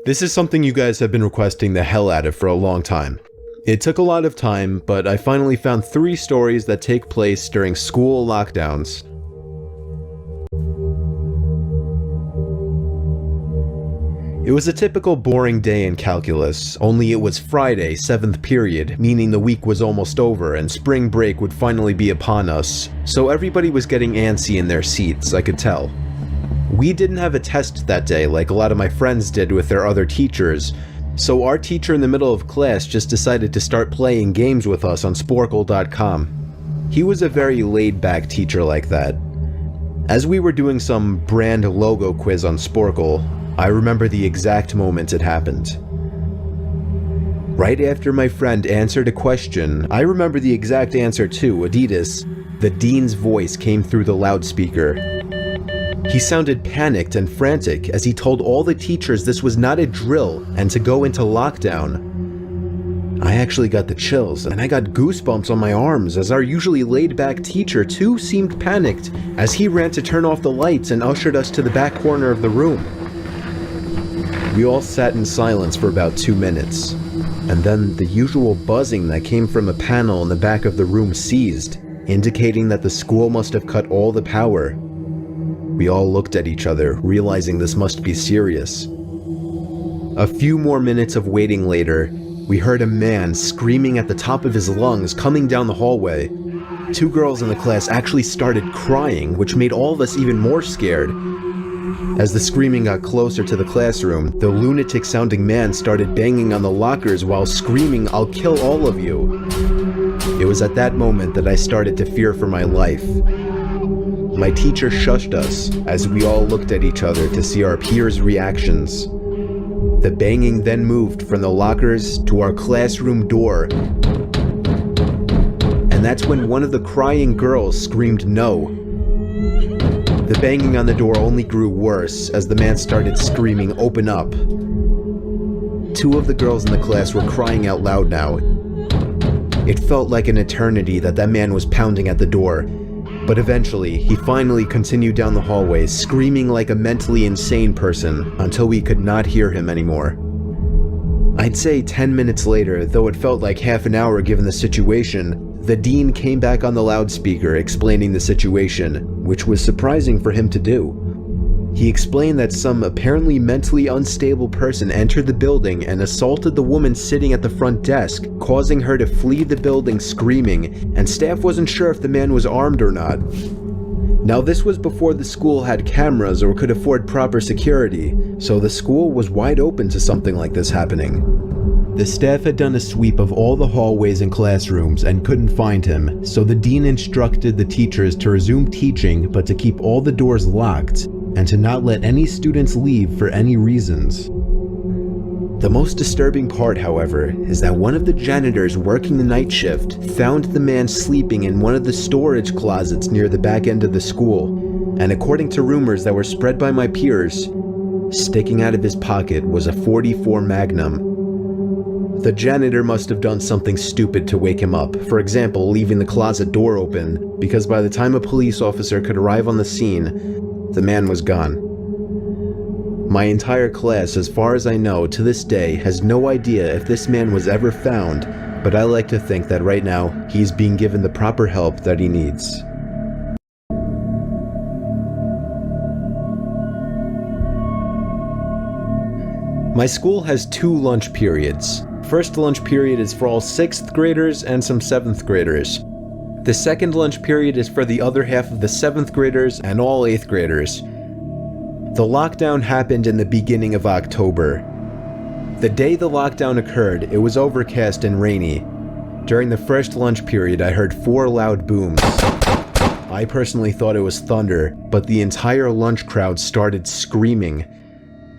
This is something you guys have been requesting the hell out of for a long time. It took a lot of time, but I finally found 3 stories that take place during school lockdowns. It was a typical boring day in calculus, only it was Friday, 7th period, meaning the week was almost over and spring break would finally be upon us, so everybody was getting antsy in their seats, I could tell. We didn't have a test that day like a lot of my friends did with their other teachers, so our teacher in the middle of class just decided to start playing games with us on Sporkle.com. He was a very laid-back teacher like that. As we were doing some brand logo quiz on Sporkle, I remember the exact moment it happened. Right after my friend answered a question, I remember the exact answer too, Adidas. The dean's voice came through the loudspeaker. He sounded panicked and frantic as he told all the teachers this was not a drill and to go into lockdown. I actually got the chills and I got goosebumps on my arms as our usually laid-back teacher too seemed panicked as he ran to turn off the lights and ushered us to the back corner of the room. We all sat in silence for about 2 minutes, and then the usual buzzing that came from a panel in the back of the room ceased, indicating that the school must have cut all the power. We all looked at each other, realizing this must be serious. A few more minutes of waiting later, we heard a man screaming at the top of his lungs coming down the hallway. 2 girls in the class actually started crying, which made all of us even more scared. As the screaming got closer to the classroom, the lunatic-sounding man started banging on the lockers while screaming, "I'll kill all of you." It was at that moment that I started to fear for my life. My teacher shushed us as we all looked at each other to see our peers' reactions. The banging then moved from the lockers to our classroom door, and that's when one of the crying girls screamed no. The banging on the door only grew worse as the man started screaming, "Open up." 2 of the girls in the class were crying out loud now. It felt like an eternity that man was pounding at the door, but eventually he finally continued down the hallway, screaming like a mentally insane person until we could not hear him anymore. I'd say 10 minutes later, though it felt like half an hour given the situation, the dean came back on the loudspeaker explaining the situation, which was surprising for him to do. He explained that some apparently mentally unstable person entered the building and assaulted the woman sitting at the front desk, causing her to flee the building screaming, and staff wasn't sure if the man was armed or not. Now this was before the school had cameras or could afford proper security, so the school was wide open to something like this happening. The staff had done a sweep of all the hallways and classrooms and couldn't find him, so the dean instructed the teachers to resume teaching but to keep all the doors locked and to not let any students leave for any reasons. The most disturbing part, however, is that one of the janitors working the night shift found the man sleeping in one of the storage closets near the back end of the school, and according to rumors that were spread by my peers, sticking out of his pocket was a .44 Magnum. The janitor must have done something stupid to wake him up, for example, leaving the closet door open, because by the time a police officer could arrive on the scene, the man was gone. My entire class, as far as I know, to this day, has no idea if this man was ever found, but I like to think that right now, he's being given the proper help that he needs. My school has 2 lunch periods. First lunch period is for all 6th graders and some 7th graders. The second lunch period is for the other half of the 7th graders and all 8th graders. The lockdown happened in the beginning of October. The day the lockdown occurred, it was overcast and rainy. During the first lunch period, I heard 4 loud booms. I personally thought it was thunder, but the entire lunch crowd started screaming.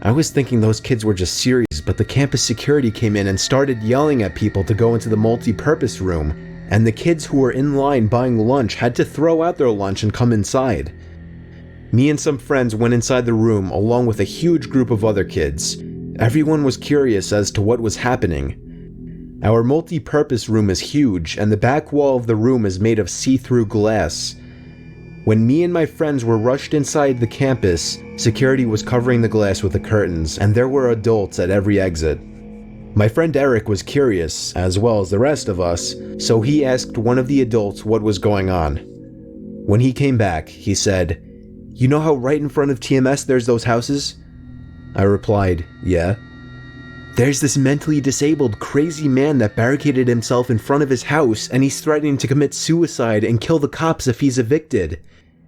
I was thinking those kids were just serious, but the campus security came in and started yelling at people to go into the multi-purpose room, and the kids who were in line buying lunch had to throw out their lunch and come inside. Me and some friends went inside the room along with a huge group of other kids. Everyone was curious as to what was happening. Our multi-purpose room is huge, and the back wall of the room is made of see-through glass. When me and my friends were rushed inside the campus, security was covering the glass with the curtains, and there were adults at every exit. My friend Eric was curious, as well as the rest of us, so he asked one of the adults what was going on. When he came back, he said, "You know how right in front of TMS there's those houses?" I replied, "Yeah." "There's this mentally disabled, crazy man that barricaded himself in front of his house, and he's threatening to commit suicide and kill the cops if he's evicted.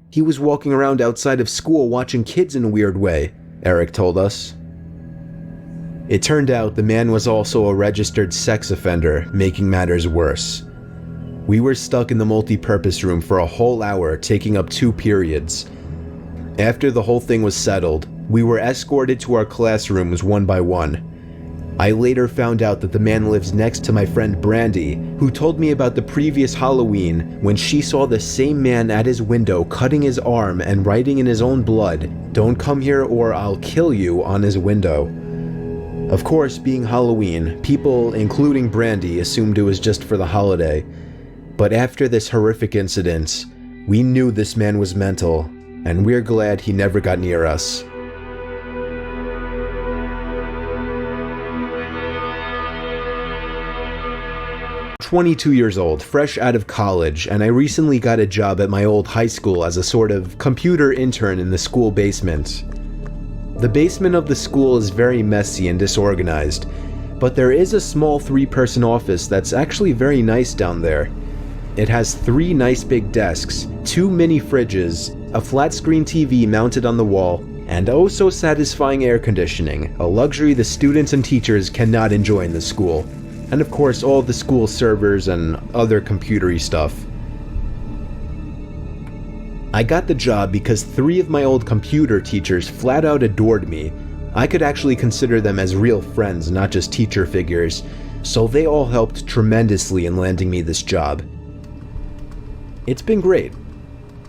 He was walking around outside of school watching kids in a weird way," Eric told us. It turned out the man was also a registered sex offender, making matters worse. We were stuck in the multi-purpose room for a whole hour, taking up 2 periods. After the whole thing was settled, we were escorted to our classrooms one by one. I later found out that the man lives next to my friend Brandy, who told me about the previous Halloween when she saw the same man at his window cutting his arm and writing in his own blood, "Don't come here or I'll kill you," on his window. Of course, being Halloween, people, including Brandy, assumed it was just for the holiday. But after this horrific incident, we knew this man was mental, and we're glad he never got near us. I'm 22 years old, fresh out of college, and I recently got a job at my old high school as a sort of computer intern in the school basement. The basement of the school is very messy and disorganized, but there is a small 3-person office that's actually very nice down there. It has 3 nice big desks, 2 mini fridges, a flat screen TV mounted on the wall, and oh so satisfying air conditioning, a luxury the students and teachers cannot enjoy in the school. And of course all the school servers and other computery stuff. I got the job because 3 of my old computer teachers flat out adored me. I could actually consider them as real friends, not just teacher figures, so they all helped tremendously in landing me this job. It's been great,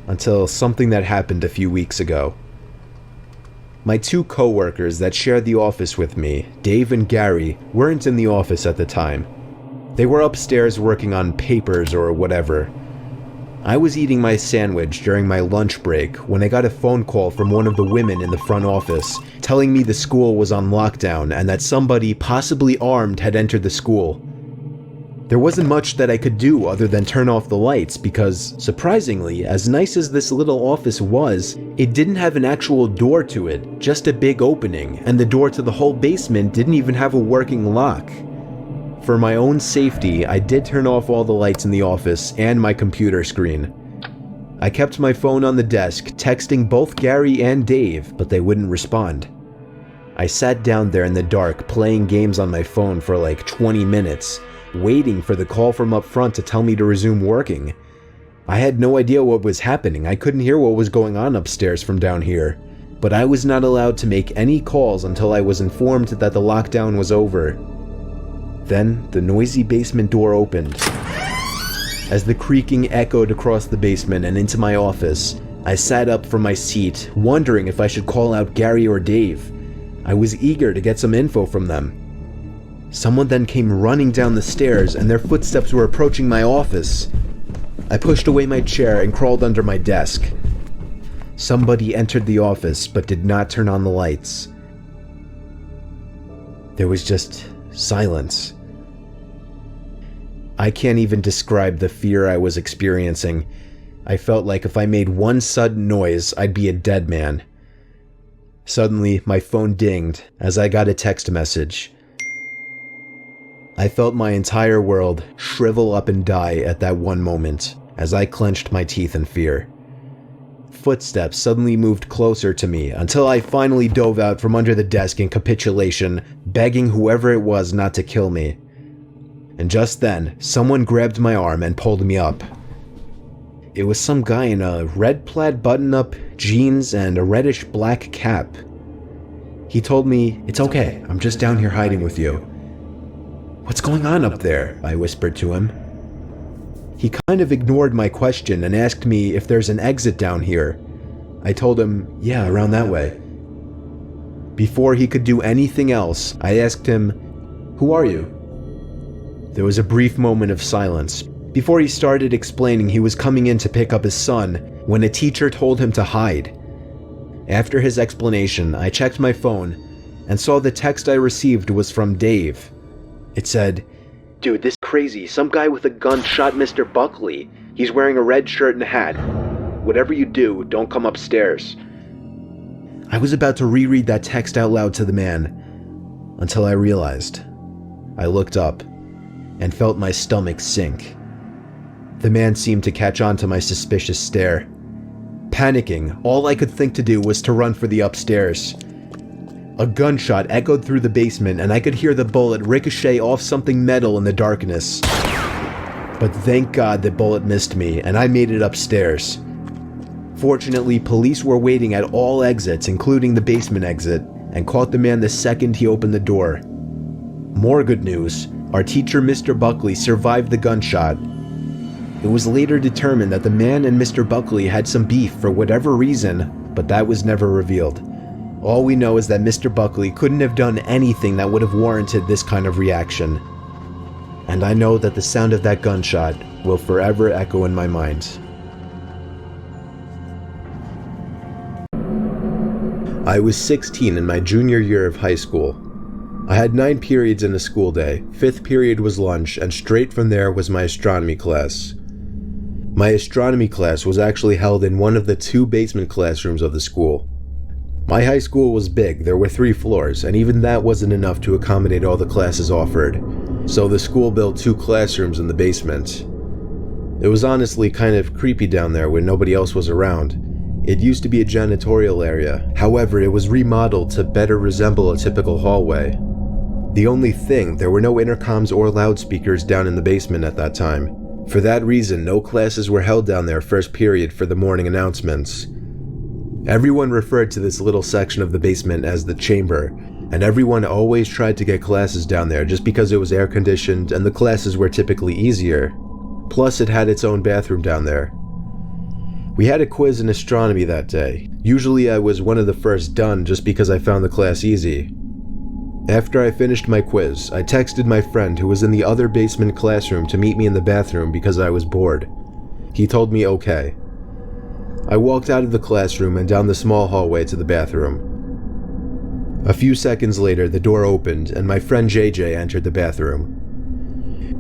until something that happened a few weeks ago. My 2 co-workers that shared the office with me, Dave and Gary, weren't in the office at the time. They were upstairs working on papers or whatever. I was eating my sandwich during my lunch break when I got a phone call from one of the women in the front office telling me the school was on lockdown and that somebody, possibly armed, had entered the school. There wasn't much that I could do other than turn off the lights because, surprisingly, as nice as this little office was, it didn't have an actual door to it, just a big opening, and the door to the whole basement didn't even have a working lock. For my own safety, I did turn off all the lights in the office and my computer screen. I kept my phone on the desk, texting both Gary and Dave, but they wouldn't respond. I sat down there in the dark playing games on my phone for like 20 minutes, waiting for the call from up front to tell me to resume working. I had no idea what was happening. I couldn't hear what was going on upstairs from down here, but I was not allowed to make any calls until I was informed that the lockdown was over. Then the noisy basement door opened. As the creaking echoed across the basement and into my office, I sat up from my seat, wondering if I should call out Gary or Dave. I was eager to get some info from them. Someone then came running down the stairs and their footsteps were approaching my office. I pushed away my chair and crawled under my desk. Somebody entered the office but did not turn on the lights. There was just silence. I can't even describe the fear I was experiencing. I felt like if I made one sudden noise, I'd be a dead man. Suddenly, my phone dinged as I got a text message. I felt my entire world shrivel up and die at that one moment as I clenched my teeth in fear. Footsteps suddenly moved closer to me until I finally dove out from under the desk in capitulation, begging whoever it was not to kill me. And just then, someone grabbed my arm and pulled me up. It was some guy in a red plaid button-up, jeans, and a reddish-black cap. He told me, "It's okay, I'm just down here hiding with you." "What's going on up there?" I whispered to him. He kind of ignored my question and asked me if there's an exit down here. I told him, "Yeah, around that way." Before he could do anything else, I asked him, "Who are you?" There was a brief moment of silence. Before he started explaining he was coming in to pick up his son, when a teacher told him to hide. After his explanation, I checked my phone and saw the text I received was from Dave. It said, "Dude, this is crazy. Some guy with a gun shot Mr. Buckley. He's wearing a red shirt and a hat. Whatever you do, don't come upstairs." I was about to reread that text out loud to the man until I realized. I looked up and felt my stomach sink. The man seemed to catch on to my suspicious stare. Panicking, all I could think to do was to run for the upstairs. A gunshot echoed through the basement and I could hear the bullet ricochet off something metal in the darkness. But thank God the bullet missed me and I made it upstairs. Fortunately, police were waiting at all exits, including the basement exit, and caught the man the second he opened the door. More good news, our teacher Mr. Buckley survived the gunshot. It was later determined that the man and Mr. Buckley had some beef for whatever reason, but that was never revealed. All we know is that Mr. Buckley couldn't have done anything that would have warranted this kind of reaction. And I know that the sound of that gunshot will forever echo in my mind. I was 16 in my junior year of high school. I had 9 periods in a school day. 5th period was lunch, and straight from there was my astronomy class. My astronomy class was actually held in one of the 2 basement classrooms of the school. My high school was big, there were 3 floors, and even that wasn't enough to accommodate all the classes offered, so the school built 2 classrooms in the basement. It was honestly kind of creepy down there when nobody else was around. It used to be a janitorial area, however it was remodeled to better resemble a typical hallway. The only thing, there were no intercoms or loudspeakers down in the basement at that time. For that reason, no classes were held down there first period for the morning announcements. Everyone referred to this little section of the basement as the chamber, and everyone always tried to get classes down there just because it was air conditioned and the classes were typically easier. Plus it had its own bathroom down there. We had a quiz in astronomy that day. Usually I was one of the first done just because I found the class easy. After I finished my quiz, I texted my friend who was in the other basement classroom to meet me in the bathroom because I was bored. He told me okay. I walked out of the classroom and down the small hallway to the bathroom. A few seconds later, the door opened and my friend JJ entered the bathroom.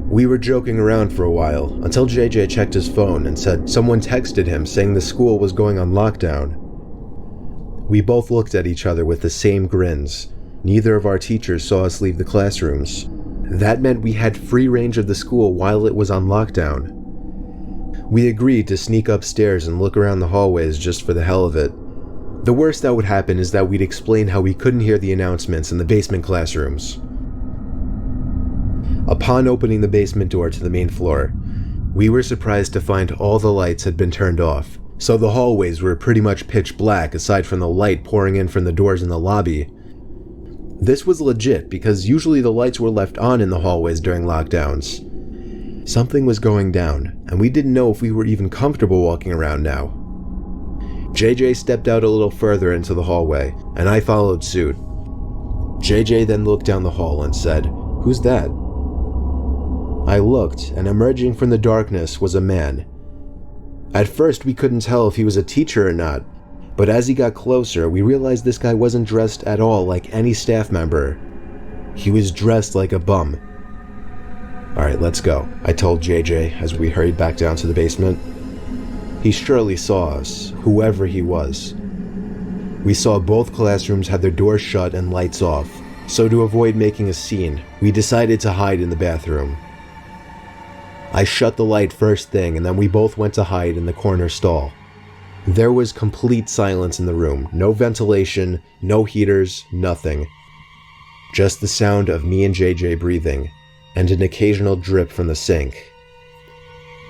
We were joking around for a while until JJ checked his phone and said someone texted him saying the school was going on lockdown. We both looked at each other with the same grins. Neither of our teachers saw us leave the classrooms. That meant we had free range of the school while it was on lockdown. We agreed to sneak upstairs and look around the hallways just for the hell of it. The worst that would happen is that we'd explain how we couldn't hear the announcements in the basement classrooms. Upon opening the basement door to the main floor, we were surprised to find all the lights had been turned off, so the hallways were pretty much pitch black aside from the light pouring in from the doors in the lobby. This was legit because usually the lights were left on in the hallways during lockdowns. Something was going down, and we didn't know if we were even comfortable walking around now. JJ stepped out a little further into the hallway, and I followed suit. JJ then looked down the hall and said, "Who's that?" I looked, and emerging from the darkness was a man. At first we couldn't tell if he was a teacher or not, but as he got closer, we realized this guy wasn't dressed at all like any staff member. He was dressed like a bum. "Alright, let's go," I told JJ as we hurried back down to the basement. He surely saw us, whoever he was. We saw both classrooms had their doors shut and lights off, so to avoid making a scene, we decided to hide in the bathroom. I shut the light first thing and then we both went to hide in the corner stall. There was complete silence in the room, no ventilation, no heaters, nothing. Just the sound of me and JJ breathing, and an occasional drip from the sink.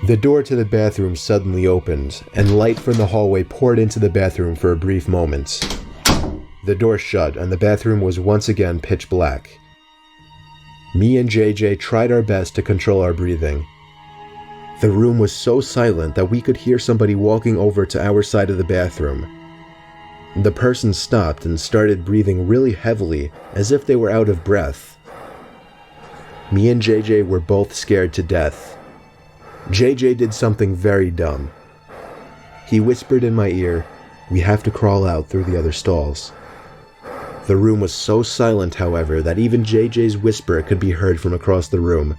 The door to the bathroom suddenly opened, and light from the hallway poured into the bathroom for a brief moment. The door shut, and the bathroom was once again pitch black. Me and JJ tried our best to control our breathing. The room was so silent that we could hear somebody walking over to our side of the bathroom. The person stopped and started breathing really heavily, as if they were out of breath. Me and JJ were both scared to death. JJ did something very dumb. He whispered in my ear, "We have to crawl out through the other stalls." The room was so silent, however, that even JJ's whisper could be heard from across the room.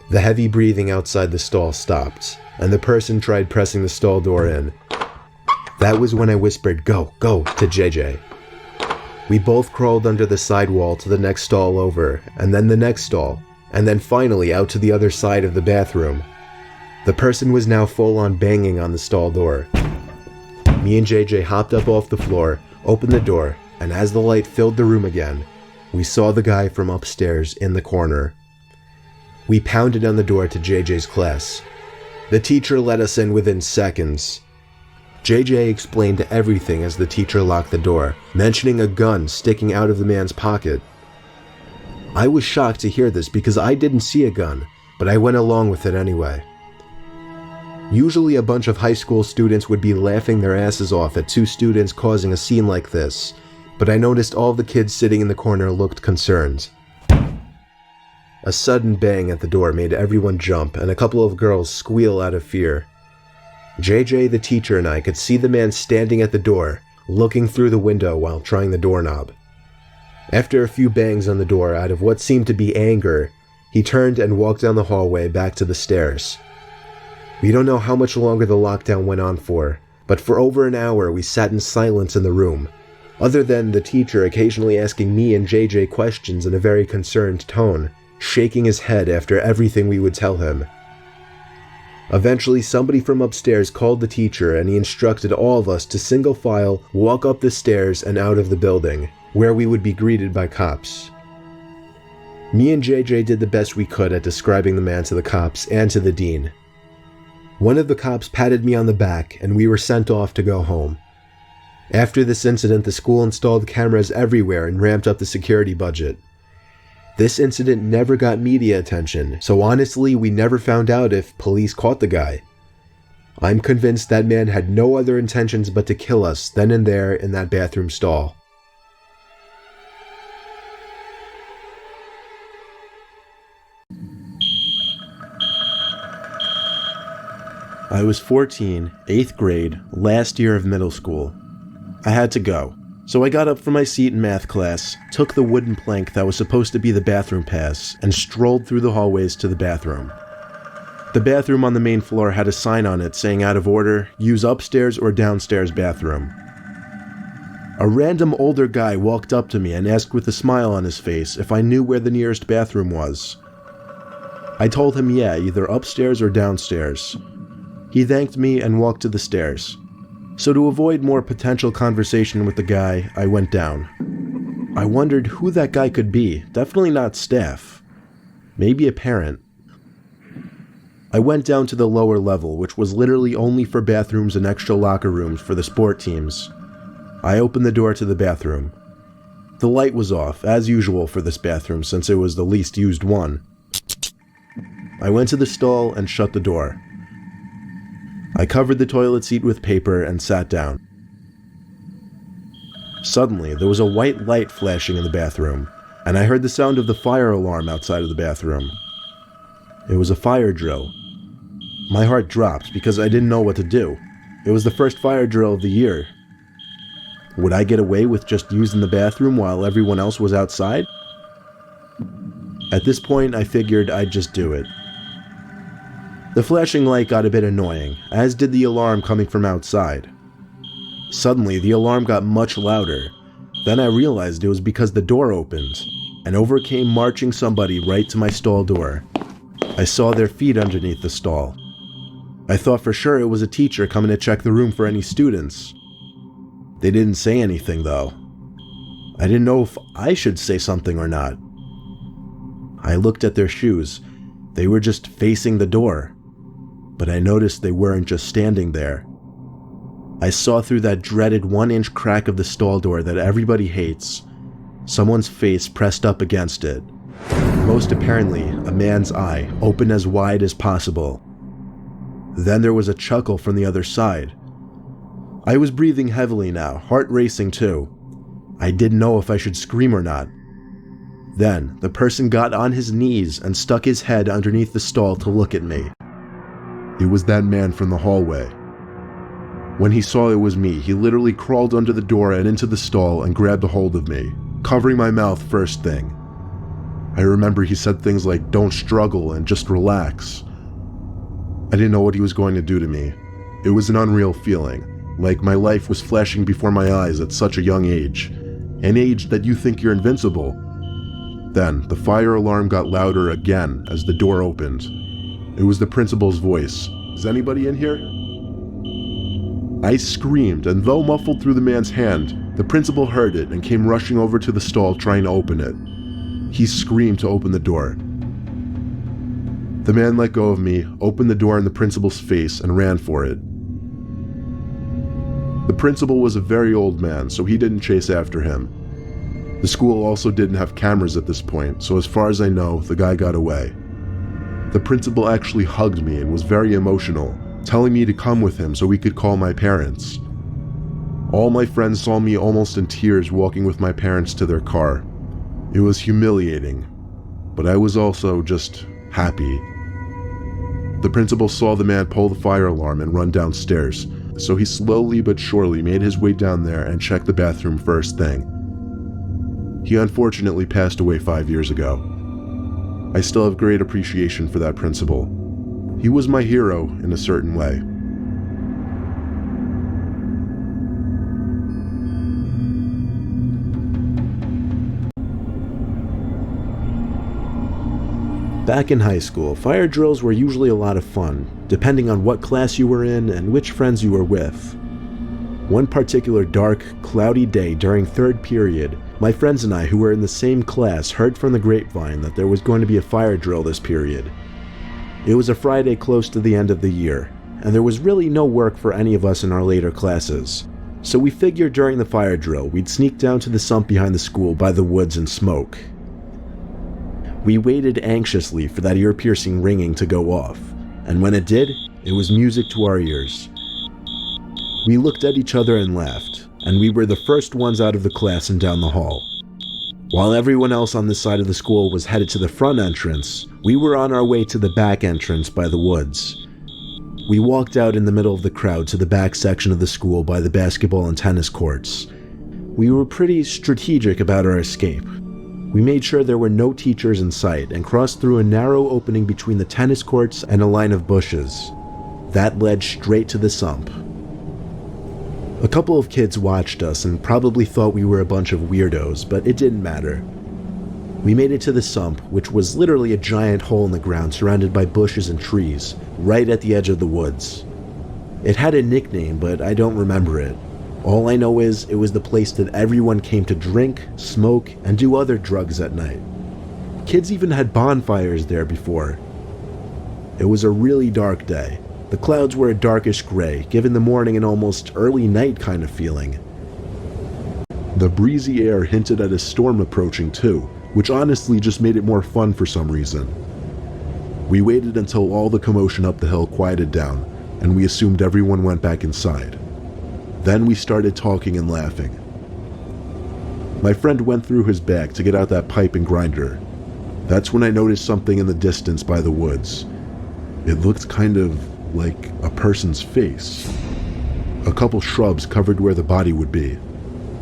The heavy breathing outside the stall stopped, and the person tried pressing the stall door in. That was when I whispered, "Go, go," to JJ. We both crawled under the sidewall to the next stall over, and then the next stall, and then finally out to the other side of the bathroom. The person was now full on banging on the stall door. Me and JJ hopped up off the floor, opened the door, and as the light filled the room again, we saw the guy from upstairs in the corner. We pounded on the door to JJ's class. The teacher let us in within seconds. JJ explained everything as the teacher locked the door, mentioning a gun sticking out of the man's pocket. I was shocked to hear this because I didn't see a gun, but I went along with it anyway. Usually a bunch of high school students would be laughing their asses off at two students causing a scene like this, but I noticed all the kids sitting in the corner looked concerned. A sudden bang at the door made everyone jump and a couple of girls squeal out of fear. JJ, the teacher, and I could see the man standing at the door, looking through the window while trying the doorknob. After a few bangs on the door out of what seemed to be anger, he turned and walked down the hallway back to the stairs. We don't know how much longer the lockdown went on for, but for over an hour we sat in silence in the room, other than the teacher occasionally asking me and JJ questions in a very concerned tone, shaking his head after everything we would tell him. Eventually, somebody from upstairs called the teacher and he instructed all of us to single file walk up the stairs and out of the building, where we would be greeted by cops. Me and JJ did the best we could at describing the man to the cops and to the dean. One of the cops patted me on the back and we were sent off to go home. After this incident, the school installed cameras everywhere and ramped up the security budget. This incident never got media attention, so honestly, we never found out if police caught the guy. I'm convinced that man had no other intentions but to kill us then and there in that bathroom stall. I was 14, 8th grade, last year of middle school. I had to go. So I got up from my seat in math class, took the wooden plank that was supposed to be the bathroom pass, and strolled through the hallways to the bathroom. The bathroom on the main floor had a sign on it saying out of order, use upstairs or downstairs bathroom. A random older guy walked up to me and asked with a smile on his face if I knew where the nearest bathroom was. I told him yeah, either upstairs or downstairs. He thanked me and walked to the stairs. So to avoid more potential conversation with the guy, I went down. I wondered who that guy could be. Definitely not staff. Maybe a parent. I went down to the lower level, which was literally only for bathrooms and extra locker rooms for the sport teams. I opened the door to the bathroom. The light was off, as usual for this bathroom since it was the least used one. I went to the stall and shut the door. I covered the toilet seat with paper and sat down. Suddenly, there was a white light flashing in the bathroom, and I heard the sound of the fire alarm outside of the bathroom. It was a fire drill. My heart dropped because I didn't know what to do. It was the first fire drill of the year. Would I get away with just using the bathroom while everyone else was outside? At this point, I figured I'd just do it. The flashing light got a bit annoying, as did the alarm coming from outside. Suddenly, the alarm got much louder. Then I realized it was because the door opened, and over came marching somebody right to my stall door. I saw their feet underneath the stall. I thought for sure it was a teacher coming to check the room for any students. They didn't say anything though. I didn't know if I should say something or not. I looked at their shoes. They were just facing the door. But I noticed they weren't just standing there. I saw through that dreaded 1-inch crack of the stall door that everybody hates, someone's face pressed up against it. Most apparently, a man's eye, open as wide as possible. Then there was a chuckle from the other side. I was breathing heavily now, heart racing too. I didn't know if I should scream or not. Then, the person got on his knees and stuck his head underneath the stall to look at me. It was that man from the hallway. When he saw it was me, he literally crawled under the door and into the stall and grabbed a hold of me, covering my mouth first thing. I remember he said things like, "Don't struggle and just relax." I didn't know what he was going to do to me. It was an unreal feeling, like my life was flashing before my eyes at such a young age, an age that you think you're invincible. Then, the fire alarm got louder again as the door opened. It was the principal's voice. "Is anybody in here?" I screamed, and though muffled through the man's hand, the principal heard it and came rushing over to the stall trying to open it. He screamed to open the door. The man let go of me, opened the door in the principal's face, and ran for it. The principal was a very old man, so he didn't chase after him. The school also didn't have cameras at this point, so as far as I know, the guy got away. The principal actually hugged me and was very emotional, telling me to come with him so we could call my parents. All my friends saw me almost in tears walking with my parents to their car. It was humiliating, but I was also just happy. The principal saw the man pull the fire alarm and run downstairs, so he slowly but surely made his way down there and checked the bathroom first thing. He unfortunately passed away 5 years ago. I still have great appreciation for that principal. He was my hero in a certain way. Back in high school, fire drills were usually a lot of fun, depending on what class you were in and which friends you were with. One particular dark, cloudy day during third period, my friends and I who were in the same class heard from the grapevine that there was going to be a fire drill this period. It was a Friday close to the end of the year, and there was really no work for any of us in our later classes. So we figured during the fire drill, we'd sneak down to the sump behind the school by the woods and smoke. We waited anxiously for that ear-piercing ringing to go off, and when it did, it was music to our ears. We looked at each other and laughed, and we were the first ones out of the class and down the hall. While everyone else on this side of the school was headed to the front entrance, we were on our way to the back entrance by the woods. We walked out in the middle of the crowd to the back section of the school by the basketball and tennis courts. We were pretty strategic about our escape. We made sure there were no teachers in sight and crossed through a narrow opening between the tennis courts and a line of bushes. That led straight to the sump. A couple of kids watched us and probably thought we were a bunch of weirdos, but it didn't matter. We made it to the sump, which was literally a giant hole in the ground surrounded by bushes and trees, right at the edge of the woods. It had a nickname, but I don't remember it. All I know is it was the place that everyone came to drink, smoke, and do other drugs at night. Kids even had bonfires there before. It was a really dark day. The clouds were a darkish gray, giving the morning an almost early night kind of feeling. The breezy air hinted at a storm approaching too, which honestly just made it more fun for some reason. We waited until all the commotion up the hill quieted down, and we assumed everyone went back inside. Then we started talking and laughing. My friend went through his bag to get out that pipe and grinder. That's when I noticed something in the distance by the woods. It looked kind of like a person's face. A couple shrubs covered where the body would be,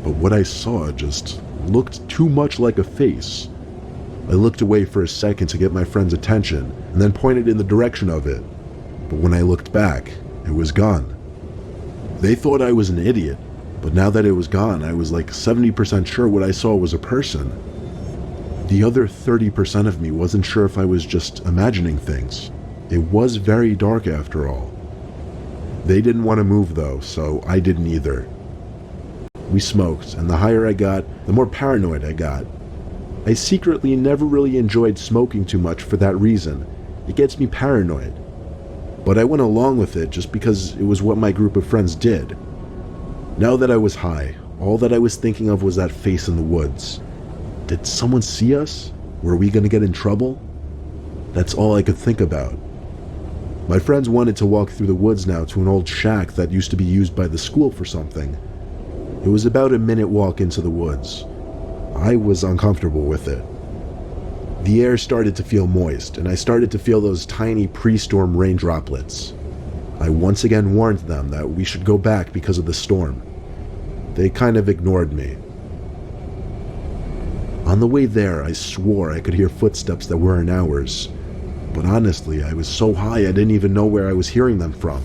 but what I saw just looked too much like a face. I looked away for a second to get my friend's attention and then pointed in the direction of it, but when I looked back, it was gone. They thought I was an idiot, but now that it was gone, I was like 70% sure what I saw was a person. The other 30% of me wasn't sure if I was just imagining things. It was very dark after all. They didn't want to move though, so I didn't either. We smoked, and the higher I got, the more paranoid I got. I secretly never really enjoyed smoking too much for that reason. It gets me paranoid. But I went along with it just because it was what my group of friends did. Now that I was high, all that I was thinking of was that face in the woods. Did someone see us? Were we going to get in trouble? That's all I could think about. My friends wanted to walk through the woods now to an old shack that used to be used by the school for something. It was about a minute walk into the woods. I was uncomfortable with it. The air started to feel moist, and I started to feel those tiny pre-storm rain droplets. I once again warned them that we should go back because of the storm. They kind of ignored me. On the way there, I swore I could hear footsteps that weren't ours. But honestly, I was so high I didn't even know where I was hearing them from.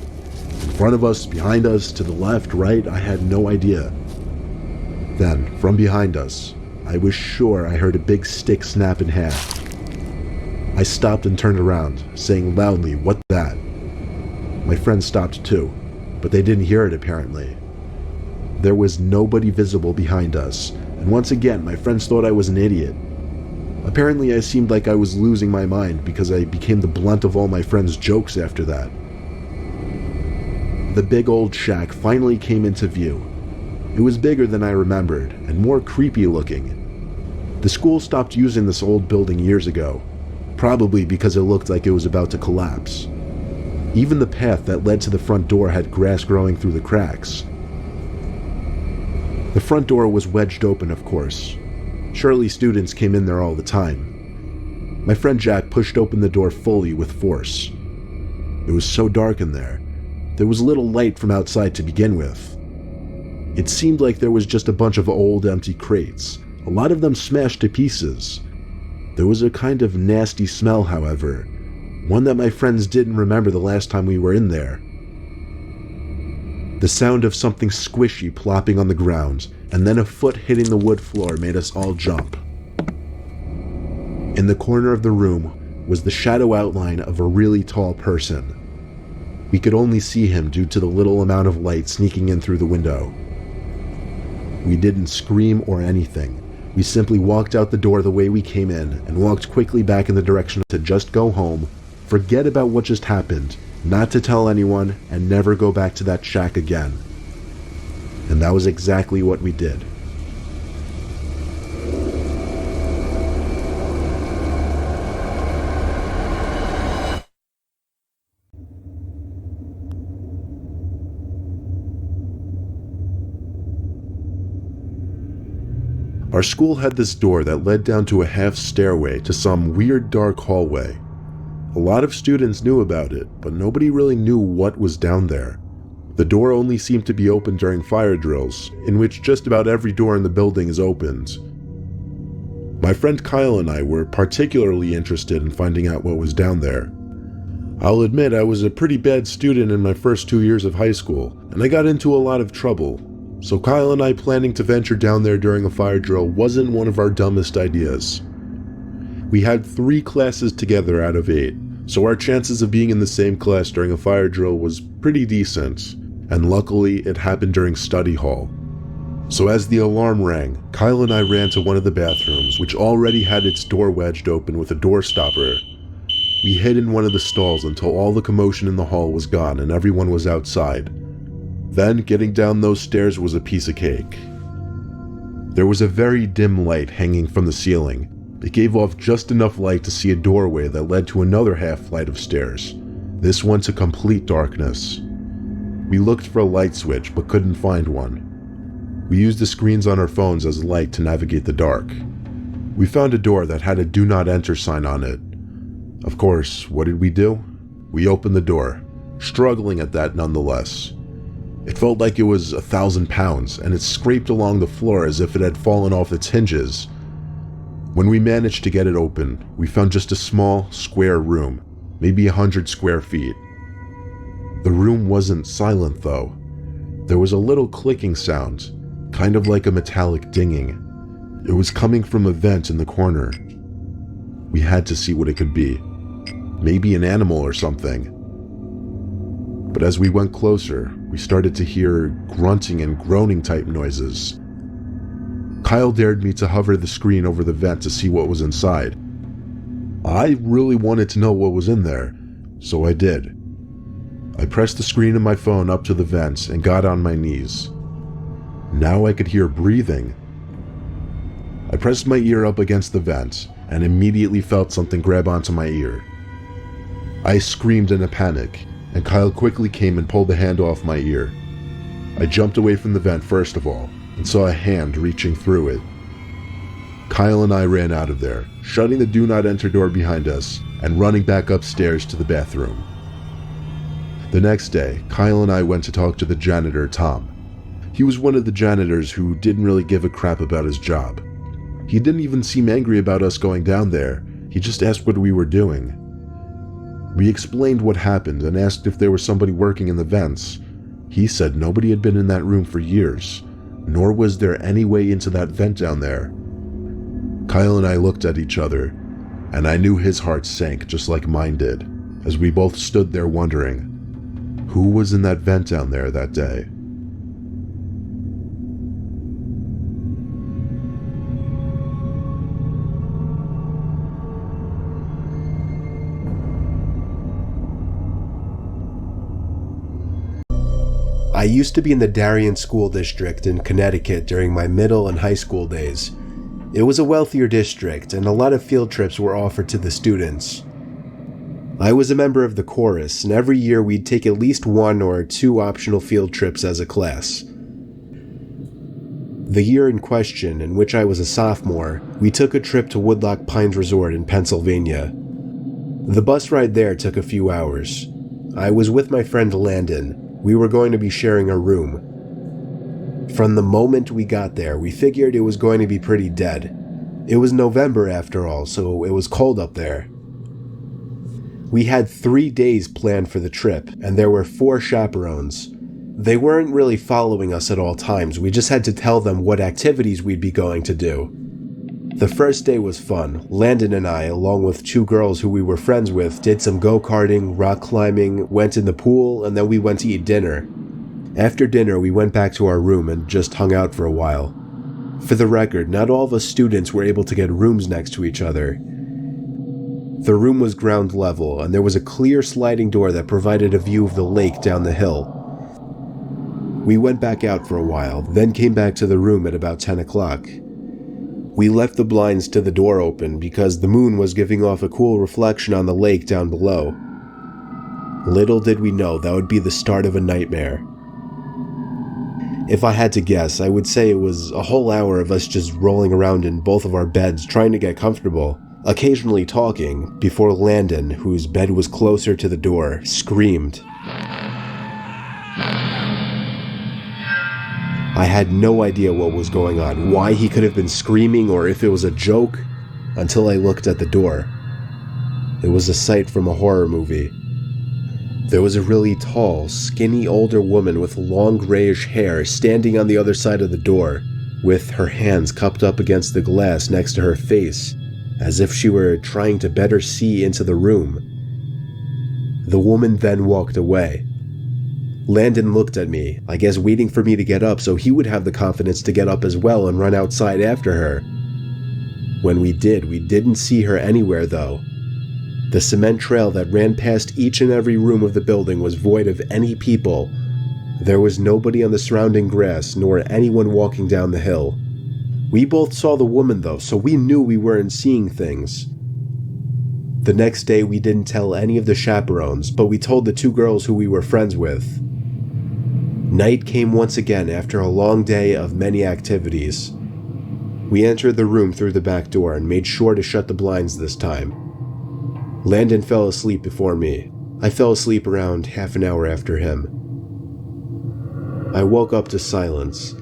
In front of us, behind us, to the left, right, I had no idea. Then, from behind us, I was sure I heard a big stick snap in half. I stopped and turned around, saying loudly, "What that?" My friends stopped too, but they didn't hear it apparently. There was nobody visible behind us, and once again my friends thought I was an idiot. Apparently I seemed like I was losing my mind because I became the blunt of all my friends' jokes after that. The big old shack finally came into view. It was bigger than I remembered, and more creepy looking. The school stopped using this old building years ago, probably because it looked like it was about to collapse. Even the path that led to the front door had grass growing through the cracks. The front door was wedged open, of course. Surely students came in there all the time. My friend Jack pushed open the door fully with force. It was so dark in there. There was little light from outside to begin with. It seemed like there was just a bunch of old empty crates, a lot of them smashed to pieces. There was a kind of nasty smell, however, one that my friends didn't remember the last time we were in there. The sound of something squishy plopping on the ground, and then a foot hitting the wood floor made us all jump. In the corner of the room was the shadow outline of a really tall person. We could only see him due to the little amount of light sneaking in through the window. We didn't scream or anything. We simply walked out the door the way we came in and walked quickly back in the direction to just go home, forget about what just happened, not to tell anyone, and never go back to that shack again. And that was exactly what we did. Our school had this door that led down to a half stairway to some weird dark hallway. A lot of students knew about it, but nobody really knew what was down there. The door only seemed to be open during fire drills, in which just about every door in the building is opened. My friend Kyle and I were particularly interested in finding out what was down there. I'll admit I was a pretty bad student in my first 2 years of high school, and I got into a lot of trouble. So Kyle and I planning to venture down there during a fire drill wasn't one of our dumbest ideas. We had 3 classes together out of 8, so our chances of being in the same class during a fire drill was pretty decent, and luckily it happened during study hall. So as the alarm rang, Kyle and I ran to one of the bathrooms, which already had its door wedged open with a door stopper. We hid in one of the stalls until all the commotion in the hall was gone and everyone was outside. Then, getting down those stairs was a piece of cake. There was a very dim light hanging from the ceiling. It gave off just enough light to see a doorway that led to another half flight of stairs, this one to complete darkness. We looked for a light switch but couldn't find one. We used the screens on our phones as light to navigate the dark. We found a door that had a "Do Not Enter" sign on it. Of course, what did we do? We opened the door, struggling at that nonetheless. It felt like it was 1,000 pounds, and it scraped along the floor as if it had fallen off its hinges. When we managed to get it open, we found just a small, square room, maybe 100 square feet. The room wasn't silent though. There was a little clicking sound, kind of like a metallic dinging. It was coming from a vent in the corner. We had to see what it could be. Maybe an animal or something. But as we went closer, we started to hear grunting and groaning type noises. Kyle dared me to hover the screen over the vent to see what was inside. I really wanted to know what was in there, so I did. I pressed the screen of my phone up to the vents and got on my knees. Now I could hear breathing. I pressed my ear up against the vent and immediately felt something grab onto my ear. I screamed in a panic, and Kyle quickly came and pulled the hand off my ear. I jumped away from the vent first of all, and saw a hand reaching through it. Kyle and I ran out of there, shutting the "Do Not Enter" door behind us and running back upstairs to the bathroom. The next day, Kyle and I went to talk to the janitor, Tom. He was one of the janitors who didn't really give a crap about his job. He didn't even seem angry about us going down there. He just asked what we were doing. We explained what happened and asked if there was somebody working in the vents. He said nobody had been in that room for years, nor was there any way into that vent down there. Kyle and I looked at each other, and I knew his heart sank just like mine did, as we both stood there wondering, who was in that vent down there that day? I used to be in the Darien School District in Connecticut during my middle and high school days. It was a wealthier district, and a lot of field trips were offered to the students. I was a member of the chorus, and every year we'd take at least 1 or 2 optional field trips as a class. The year in question, in which I was a sophomore, we took a trip to Woodloch Pines Resort in Pennsylvania. The bus ride there took a few hours. I was with my friend Landon. We were going to be sharing a room. From the moment we got there, we figured it was going to be pretty dead. It was November after all, so it was cold up there. We had 3 days planned for the trip, and there were 4 chaperones. They weren't really following us at all times, we just had to tell them what activities we'd be going to do. The first day was fun. Landon and I, along with 2 girls who we were friends with, did some go-karting, rock climbing, went in the pool, and then we went to eat dinner. After dinner, we went back to our room and just hung out for a while. For the record, not all of us students were able to get rooms next to each other. The room was ground level, and there was a clear sliding door that provided a view of the lake down the hill. We went back out for a while, then came back to the room at about 10 o'clock. We left the blinds to the door open because the moon was giving off a cool reflection on the lake down below. Little did we know that would be the start of a nightmare. If I had to guess, I would say it was a whole hour of us just rolling around in both of our beds trying to get comfortable, occasionally talking, before Landon, whose bed was closer to the door, screamed. I had no idea what was going on, why he could have been screaming or if it was a joke, until I looked at the door. It was a sight from a horror movie. There was a really tall, skinny older woman with long grayish hair standing on the other side of the door, with her hands cupped up against the glass next to her face, as if she were trying to better see into the room. The woman then walked away. Landon looked at me, I guess waiting for me to get up so he would have the confidence to get up as well and run outside after her. When we did, we didn't see her anywhere though. The cement trail that ran past each and every room of the building was void of any people. There was nobody on the surrounding grass, nor anyone walking down the hill. We both saw the woman though, so we knew we weren't seeing things. The next day we didn't tell any of the chaperones, but we told the 2 girls who we were friends with. Night came once again after a long day of many activities. We entered the room through the back door and made sure to shut the blinds this time. Landon fell asleep before me. I fell asleep around half an hour after him. I woke up to silence.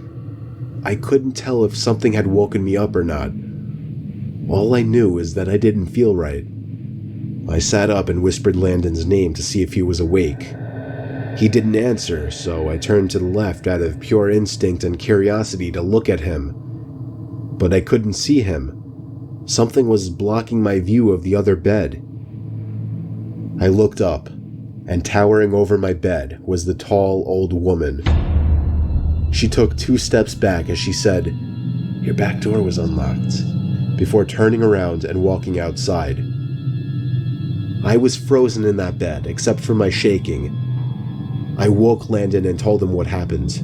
I couldn't tell if something had woken me up or not. All I knew is that I didn't feel right. I sat up and whispered Landon's name to see if he was awake. He didn't answer, so I turned to the left out of pure instinct and curiosity to look at him. But I couldn't see him. Something was blocking my view of the other bed. I looked up, and towering over my bed was the tall old woman. She took 2 steps back as she said, "Your back door was unlocked," before turning around and walking outside. I was frozen in that bed, except for my shaking. I woke Landon and told him what happened.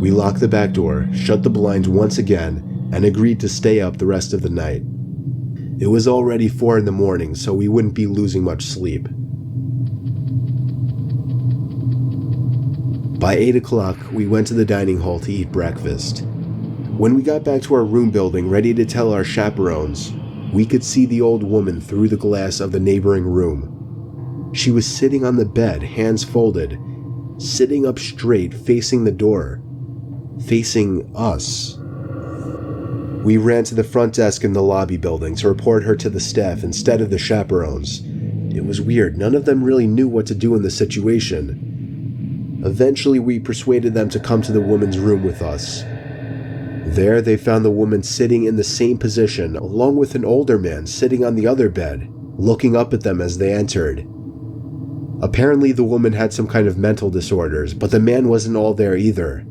We locked the back door, shut the blinds once again, and agreed to stay up the rest of the night. It was already 4 in the morning, so we wouldn't be losing much sleep. By 8 o'clock, we went to the dining hall to eat breakfast. When we got back to our room building ready to tell our chaperones, we could see the old woman through the glass of the neighboring room. She was sitting on the bed, hands folded, sitting up straight, facing the door, facing us. We ran to the front desk in the lobby building to report her to the staff instead of the chaperones. It was weird, none of them really knew what to do in the situation. Eventually, we persuaded them to come to the woman's room with us. There, they found the woman sitting in the same position, along with an older man sitting on the other bed, looking up at them as they entered. Apparently, the woman had some kind of mental disorders, but the man wasn't all there either.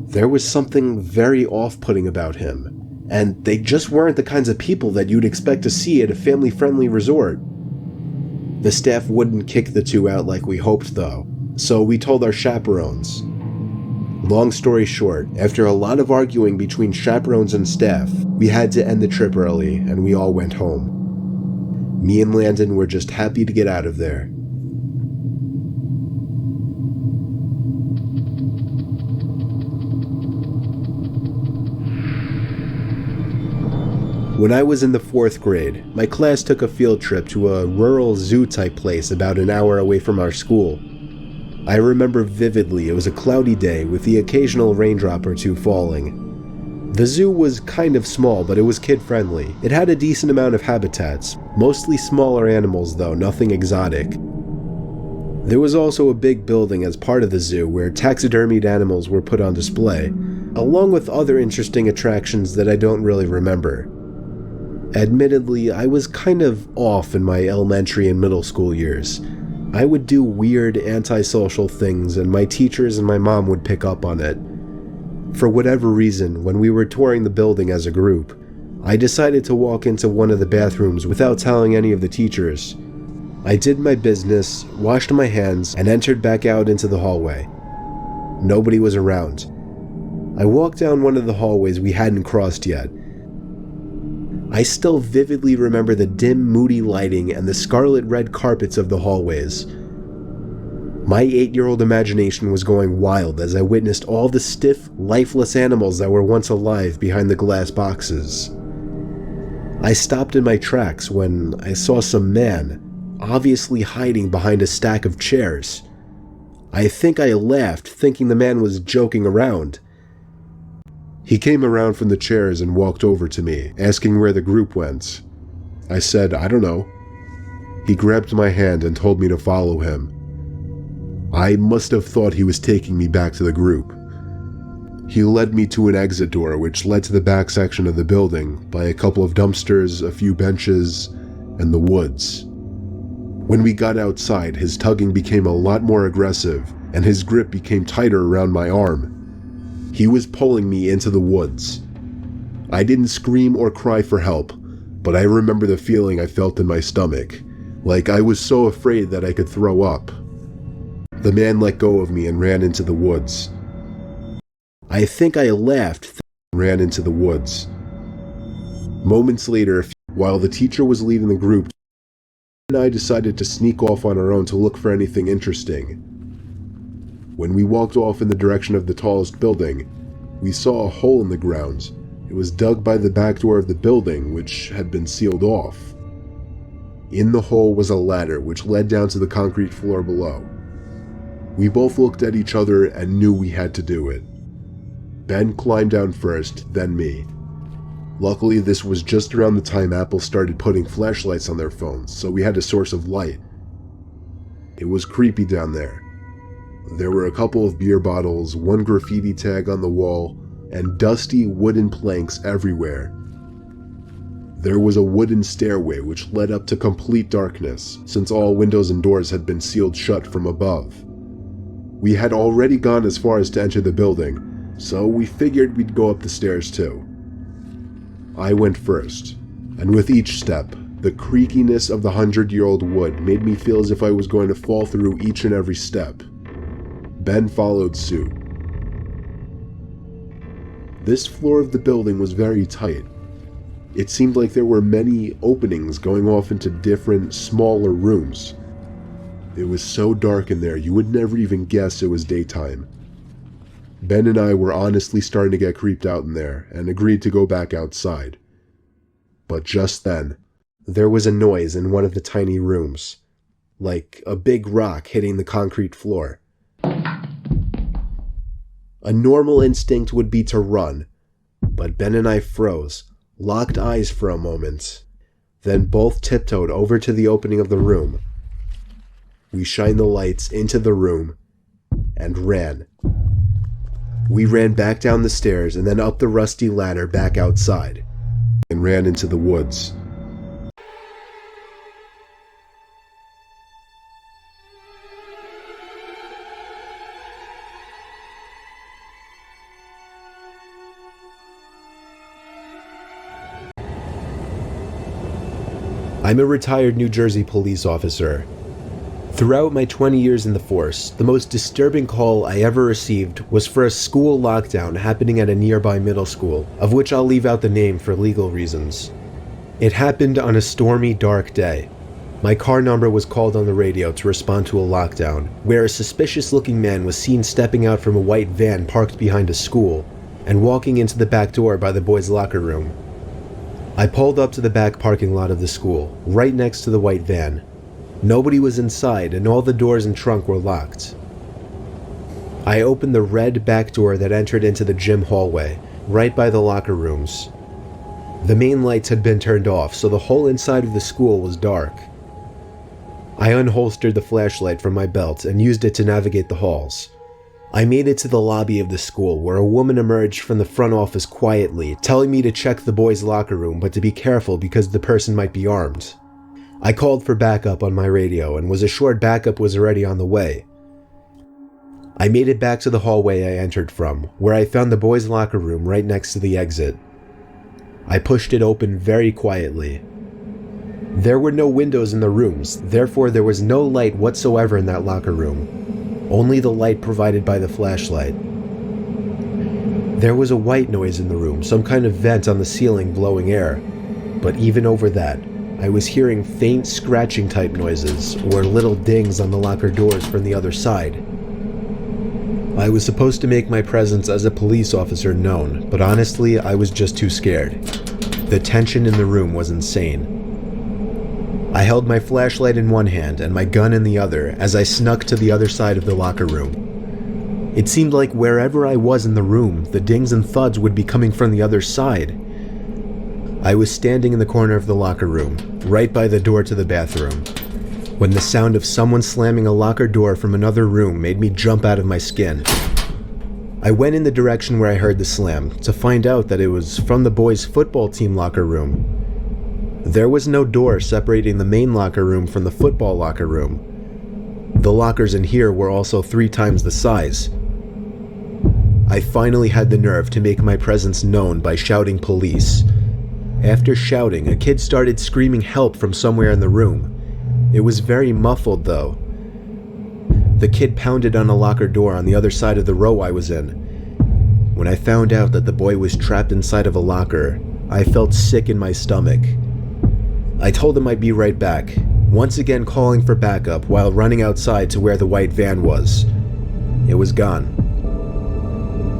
There was something very off-putting about him, and they just weren't the kinds of people that you'd expect to see at a family-friendly resort. The staff wouldn't kick the two out like we hoped, though, so we told our chaperones. Long story short, after a lot of arguing between chaperones and staff, we had to end the trip early, and we all went home. Me and Landon were just happy to get out of there. When I was in the 4th grade, my class took a field trip to a rural zoo-type place about an hour away from our school. I remember vividly it was a cloudy day with the occasional raindrop or two falling. The zoo was kind of small, but it was kid-friendly. It had a decent amount of habitats, mostly smaller animals though, nothing exotic. There was also a big building as part of the zoo where taxidermied animals were put on display, along with other interesting attractions that I don't really remember. Admittedly, I was kind of off in my elementary and middle school years. I would do weird antisocial things and my teachers and my mom would pick up on it. For whatever reason, when we were touring the building as a group, I decided to walk into one of the bathrooms without telling any of the teachers. I did my business, washed my hands, and entered back out into the hallway. Nobody was around. I walked down one of the hallways we hadn't crossed yet. I still vividly remember the dim, moody lighting and the scarlet red carpets of the hallways. My 8-year-old imagination was going wild as I witnessed all the stiff, lifeless animals that were once alive behind the glass boxes. I stopped in my tracks when I saw some man, obviously hiding behind a stack of chairs. I think I laughed, thinking the man was joking around. He came around from the chairs and walked over to me, asking where the group went. I said, "I don't know." He grabbed my hand and told me to follow him. I must have thought he was taking me back to the group. He led me to an exit door which led to the back section of the building by a couple of dumpsters, a few benches, and the woods. When we got outside, his tugging became a lot more aggressive, and his grip became tighter around my arm. He was pulling me into the woods. I didn't scream or cry for help, but I remember the feeling I felt in my stomach, like I was so afraid that I could throw up. The man let go of me and ran into the woods. I think I laughed and ran into the woods. Moments later, while the teacher was leaving the group, and I decided to sneak off on our own to look for anything interesting. When we walked off in the direction of the tallest building, we saw a hole in the ground. It was dug by the back door of the building, which had been sealed off. In the hole was a ladder which led down to the concrete floor below. We both looked at each other and knew we had to do it. Ben climbed down first, then me. Luckily, this was just around the time Apple started putting flashlights on their phones, so we had a source of light. It was creepy down there. There were a couple of beer bottles, one graffiti tag on the wall, and dusty wooden planks everywhere. There was a wooden stairway which led up to complete darkness, since all windows and doors had been sealed shut from above. We had already gone as far as to enter the building, so we figured we'd go up the stairs too. I went first, and with each step, the creakiness of the 100-year-old wood made me feel as if I was going to fall through each and every step. Ben followed suit. This floor of the building was very tight. It seemed like there were many openings going off into different, smaller rooms. It was so dark in there you would never even guess it was daytime. Ben and I were honestly starting to get creeped out in there and agreed to go back outside. But just then, there was a noise in one of the tiny rooms. like a big rock hitting the concrete floor. A normal instinct would be to run, but Ben and I froze, locked eyes for a moment, then both tiptoed over to the opening of the room. We shined the lights into the room and ran. We ran back down the stairs and then up the rusty ladder back outside and ran into the woods. I'm a retired New Jersey police officer. Throughout my 20 years in the force, the most disturbing call I ever received was for a school lockdown happening at a nearby middle school, of which I'll leave out the name for legal reasons. It happened on a stormy, dark day. My car number was called on the radio to respond to a lockdown, where a suspicious-looking man was seen stepping out from a white van parked behind a school and walking into the back door by the boys' locker room. I pulled up to the back parking lot of the school, right next to the white van. Nobody was inside and all the doors and trunk were locked. I opened the red back door that entered into the gym hallway, right by the locker rooms. The main lights had been turned off, so the whole inside of the school was dark. I unholstered the flashlight from my belt and used it to navigate the halls. I made it to the lobby of the school, where a woman emerged from the front office quietly, telling me to check the boys' locker room but to be careful because the person might be armed. I called for backup on my radio and was assured backup was already on the way. I made it back to the hallway I entered from, where I found the boys' locker room right next to the exit. I pushed it open very quietly. There were no windows in the rooms, therefore there was no light whatsoever in that locker room. Only the light provided by the flashlight. There was a white noise in the room, some kind of vent on the ceiling blowing air, but even over that, I was hearing faint scratching type noises or little dings on the locker doors from the other side. I was supposed to make my presence as a police officer known, but honestly, I was just too scared. The tension in the room was insane. I held my flashlight in one hand and my gun in the other as I snuck to the other side of the locker room. It seemed like wherever I was in the room, the dings and thuds would be coming from the other side. I was standing in the corner of the locker room, right by the door to the bathroom, when the sound of someone slamming a locker door from another room made me jump out of my skin. I went in the direction where I heard the slam, to find out that it was from the boys' football team locker room. There was no door separating the main locker room from the football locker room. The lockers in here were also 3 times the size. I finally had the nerve to make my presence known by shouting police. After shouting, a kid started screaming help from somewhere in the room. It was very muffled though. The kid pounded on a locker door on the other side of the row I was in. When I found out that the boy was trapped inside of a locker, I felt sick in my stomach. I told him I'd be right back, once again calling for backup while running outside to where the white van was. It was gone.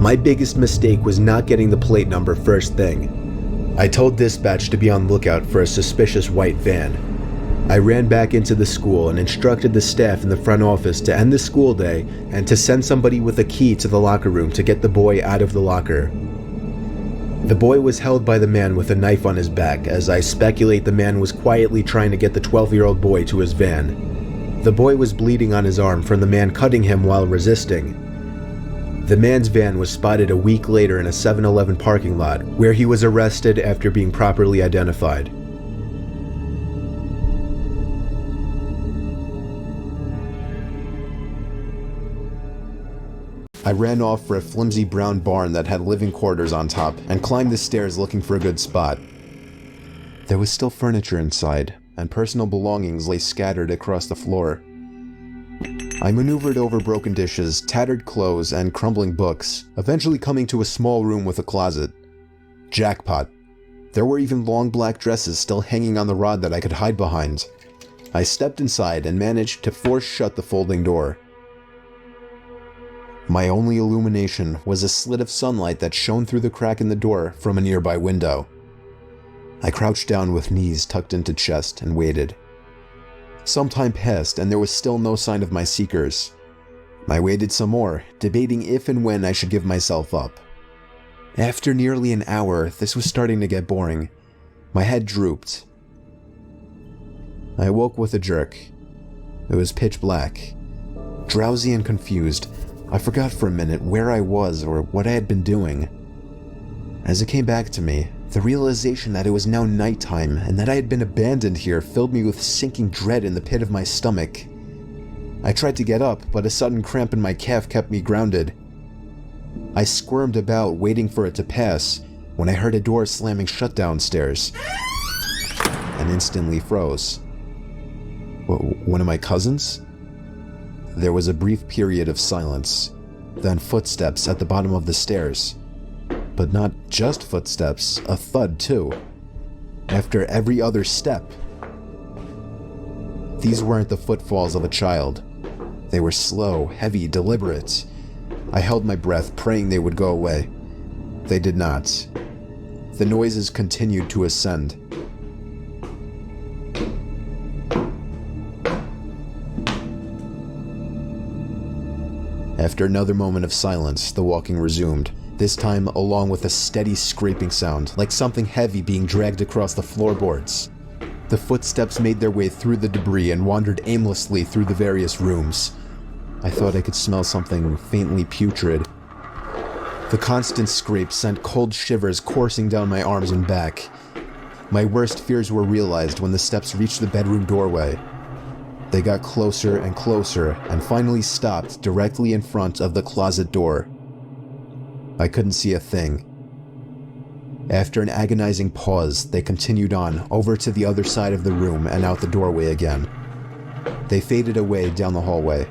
My biggest mistake was not getting the plate number first thing. I told dispatch to be on lookout for a suspicious white van. I ran back into the school and instructed the staff in the front office to end the school day and to send somebody with a key to the locker room to get the boy out of the locker. The boy was held by the man with a knife on his back, as I speculate the man was quietly trying to get the 12-year-old boy to his van. The boy was bleeding on his arm from the man cutting him while resisting. The man's van was spotted a week later in a 7-Eleven parking lot, where he was arrested after being properly identified. I ran off for a flimsy brown barn that had living quarters on top and climbed the stairs looking for a good spot. There was still furniture inside, and personal belongings lay scattered across the floor. I maneuvered over broken dishes, tattered clothes, and crumbling books, eventually coming to a small room with a closet. Jackpot. There were even long black dresses still hanging on the rod that I could hide behind. I stepped inside and managed to force shut the folding door. My only illumination was a slit of sunlight that shone through the crack in the door from a nearby window. I crouched down with knees tucked into chest and waited. Some time passed and there was still no sign of my seekers. I waited some more, debating if and when I should give myself up. After nearly an hour, this was starting to get boring. My head drooped. I awoke with a jerk. It was pitch black. Drowsy and confused, I forgot for a minute where I was or what I had been doing. As it came back to me, the realization that it was now nighttime and that I had been abandoned here filled me with sinking dread in the pit of my stomach. I tried to get up, but a sudden cramp in my calf kept me grounded. I squirmed about, waiting for it to pass, when I heard a door slamming shut downstairs, and instantly froze. One of my cousins? There was a brief period of silence, then footsteps at the bottom of the stairs. But not just footsteps, a thud too. After every other step. These weren't the footfalls of a child. They were slow, heavy, deliberate. I held my breath, praying they would go away. They did not. The noises continued to ascend. After another moment of silence, the walking resumed, this time along with a steady scraping sound, like something heavy being dragged across the floorboards. The footsteps made their way through the debris and wandered aimlessly through the various rooms. I thought I could smell something faintly putrid. The constant scrape sent cold shivers coursing down my arms and back. My worst fears were realized when the steps reached the bedroom doorway. They got closer and closer and finally stopped directly in front of the closet door. I couldn't see a thing. After an agonizing pause, they continued on over to the other side of the room and out the doorway again. They faded away down the hallway.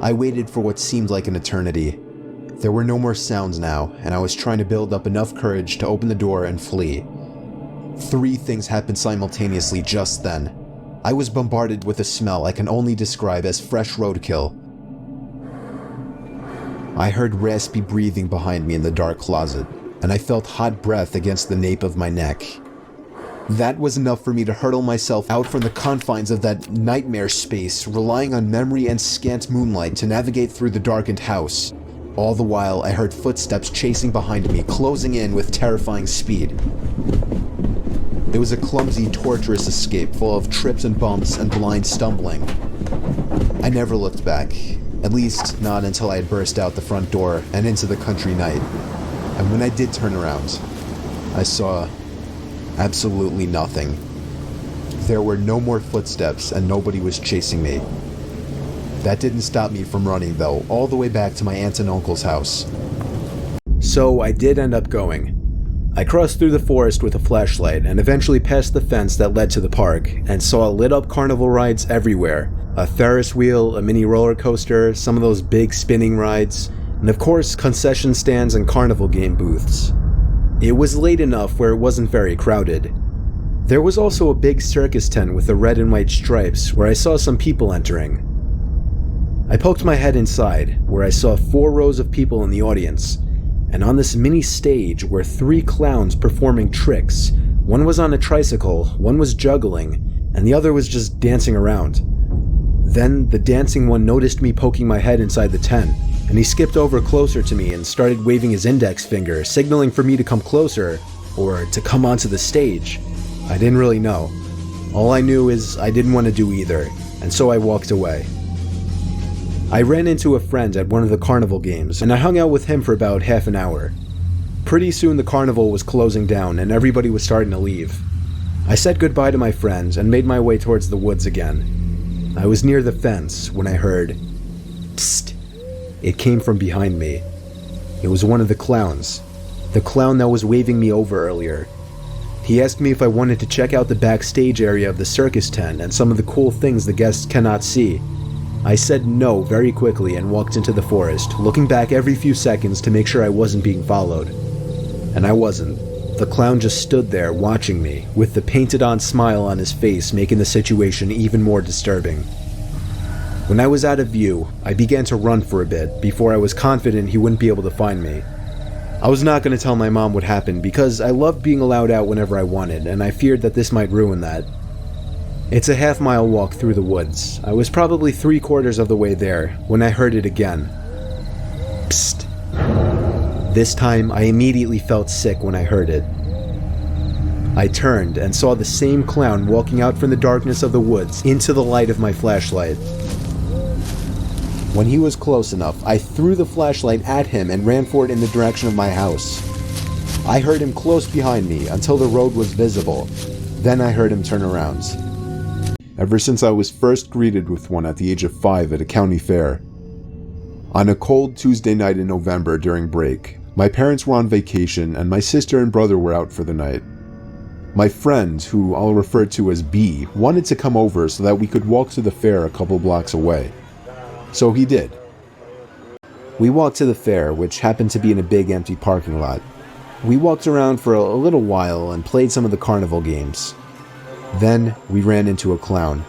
I waited for what seemed like an eternity. There were no more sounds now, and I was trying to build up enough courage to open the door and flee. 3 things happened simultaneously just then. I was bombarded with a smell I can only describe as fresh roadkill. I heard raspy breathing behind me in the dark closet, and I felt hot breath against the nape of my neck. That was enough for me to hurtle myself out from the confines of that nightmare space, relying on memory and scant moonlight to navigate through the darkened house. All the while, I heard footsteps chasing behind me, closing in with terrifying speed. It was a clumsy, torturous escape full of trips and bumps and blind stumbling. I never looked back, at least not until I had burst out the front door and into the country night. And when I did turn around, I saw absolutely nothing. There were no more footsteps and nobody was chasing me. That didn't stop me from running though, all the way back to my aunt and uncle's house. So I did end up going. I crossed through the forest with a flashlight and eventually passed the fence that led to the park and saw lit up carnival rides everywhere. A Ferris wheel, a mini roller coaster, some of those big spinning rides, and of course concession stands and carnival game booths. It was late enough where it wasn't very crowded. There was also a big circus tent with the red and white stripes where I saw some people entering. I poked my head inside, where I saw 4 rows of people in the audience, and on this mini stage were 3 clowns performing tricks. One was on a tricycle, one was juggling, and the other was just dancing around. Then the dancing one noticed me poking my head inside the tent, and he skipped over closer to me and started waving his index finger, signaling for me to come closer, or to come onto the stage. I didn't really know. All I knew is I didn't want to do either, and so I walked away. I ran into a friend at one of the carnival games, and I hung out with him for about half an hour. Pretty soon the carnival was closing down and everybody was starting to leave. I said goodbye to my friends and made my way towards the woods again. I was near the fence when I heard, "Psst." It came from behind me. It was one of the clowns. The clown that was waving me over earlier. He asked me if I wanted to check out the backstage area of the circus tent and some of the cool things the guests cannot see. I said no very quickly and walked into the forest, looking back every few seconds to make sure I wasn't being followed. And I wasn't. The clown just stood there watching me, with the painted-on smile on his face making the situation even more disturbing. When I was out of view, I began to run for a bit before I was confident he wouldn't be able to find me. I was not going to tell my mom what happened because I loved being allowed out whenever I wanted, and I feared that this might ruin that. It's a half-mile walk through the woods. I was probably 3/4 of the way there when I heard it again. Psst. This time, I immediately felt sick when I heard it. I turned and saw the same clown walking out from the darkness of the woods into the light of my flashlight. When he was close enough, I threw the flashlight at him and ran for it in the direction of my house. I heard him close behind me until the road was visible. Then I heard him turn around. Ever since I was first greeted with one at the age of 5 at a county fair. On a cold Tuesday night in November during break, my parents were on vacation and my sister and brother were out for the night. My friend, who I'll refer to as B, wanted to come over so that we could walk to the fair a couple blocks away. So he did. We walked to the fair, which happened to be in a big empty parking lot. We walked around for a little while and played some of the carnival games. Then we ran into a clown.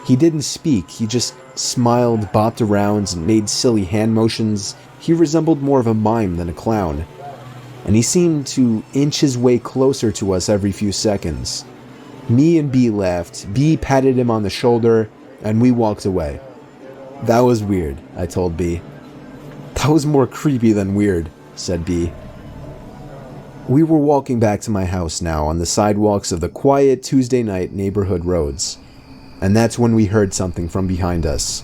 He didn't speak, he just smiled, bopped around, and made silly hand motions. He resembled more of a mime than a clown. And he seemed to inch his way closer to us every few seconds. Me and B laughed, B patted him on the shoulder, and we walked away. That was weird, I told B. That was more creepy than weird, said B. We were walking back to my house now on the sidewalks of the quiet Tuesday night neighborhood roads. And that's when we heard something from behind us.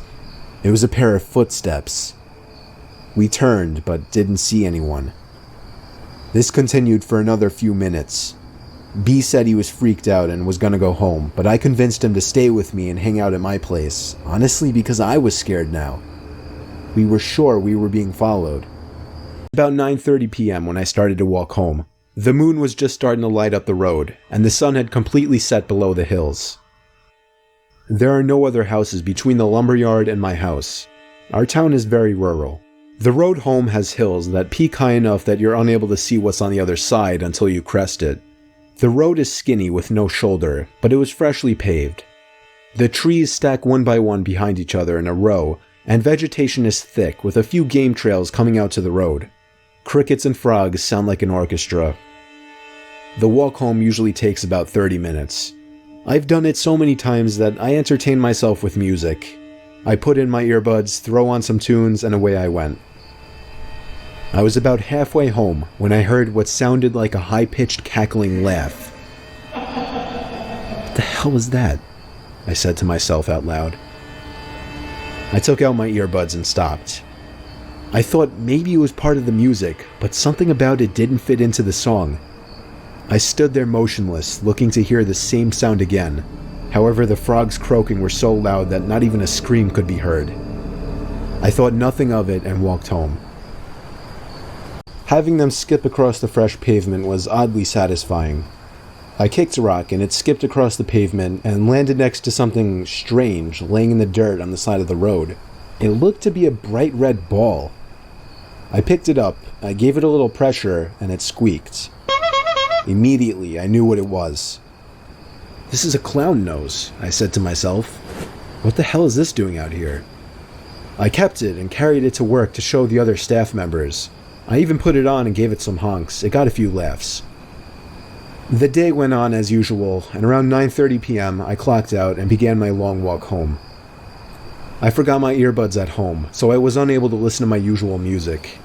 It was a pair of footsteps. We turned, but didn't see anyone. This continued for another few minutes. B said he was freaked out and was gonna go home, but I convinced him to stay with me and hang out at my place, honestly because I was scared now. We were sure we were being followed. About 9:30 p.m. when I started to walk home. The moon was just starting to light up the road, and the sun had completely set below the hills. There are no other houses between the lumberyard and my house. Our town is very rural. The road home has hills that peak high enough that you're unable to see what's on the other side until you crest it. The road is skinny with no shoulder, but it was freshly paved. The trees stack one by one behind each other in a row, and vegetation is thick with a few game trails coming out to the road. Crickets and frogs sound like an orchestra. The walk home usually takes about 30 minutes. I've done it so many times that I entertain myself with music. I put in my earbuds, throw on some tunes, and away I went. I was about halfway home when I heard what sounded like a high-pitched cackling laugh. What the hell was that? I said to myself out loud. I took out my earbuds and stopped. I thought maybe it was part of the music, but something about it didn't fit into the song. I stood there motionless, looking to hear the same sound again. However, the frogs croaking were so loud that not even a scream could be heard. I thought nothing of it and walked home. Having them skip across the fresh pavement was oddly satisfying. I kicked a rock and it skipped across the pavement and landed next to something strange laying in the dirt on the side of the road. It looked to be a bright red ball. I picked it up, I gave it a little pressure, and it squeaked. Immediately, I knew what it was. This is a clown nose, I said to myself. What the hell is this doing out here? I kept it and carried it to work to show the other staff members. I even put it on and gave it some honks. It got a few laughs. The day went on as usual, and around 9:30 p.m. I clocked out and began my long walk home. I forgot my earbuds at home, so I was unable to listen to my usual music.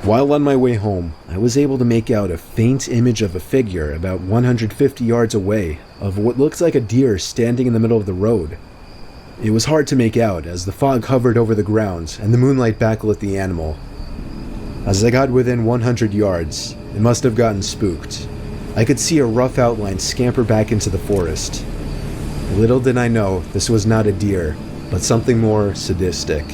While on my way home, I was able to make out a faint image of a figure about 150 yards away of what looked like a deer standing in the middle of the road. It was hard to make out as the fog hovered over the ground and the moonlight backlit the animal. As I got within 100 yards, it must have gotten spooked. I could see a rough outline scamper back into the forest. Little did I know this was not a deer, but something more sadistic.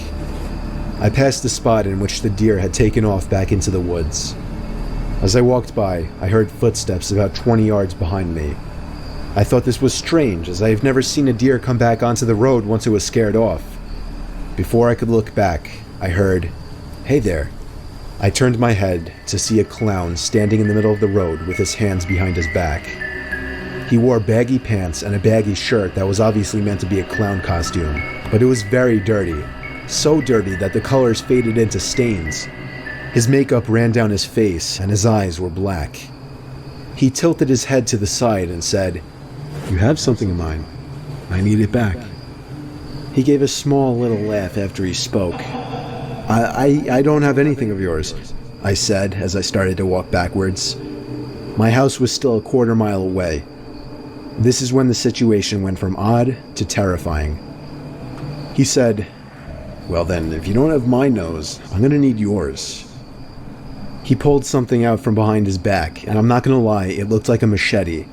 I passed the spot in which the deer had taken off back into the woods. As I walked by, I heard footsteps about 20 yards behind me. I thought this was strange, as I have never seen a deer come back onto the road once it was scared off. Before I could look back, I heard, "Hey there." I turned my head to see a clown standing in the middle of the road with his hands behind his back. He wore baggy pants and a baggy shirt that was obviously meant to be a clown costume, but it was very dirty. So dirty that the colors faded into stains. His makeup ran down his face and his eyes were black. He tilted his head to the side and said, "You have something in mind." I need it back. He gave a small little laugh after he spoke. I don't have anything of yours, I said as I started to walk backwards. My house was still a quarter-mile away. This is when the situation went from odd to terrifying. He said, "Well then, if you don't have my nose, I'm gonna need yours." He pulled something out from behind his back, and I'm not gonna lie, it looked like a machete.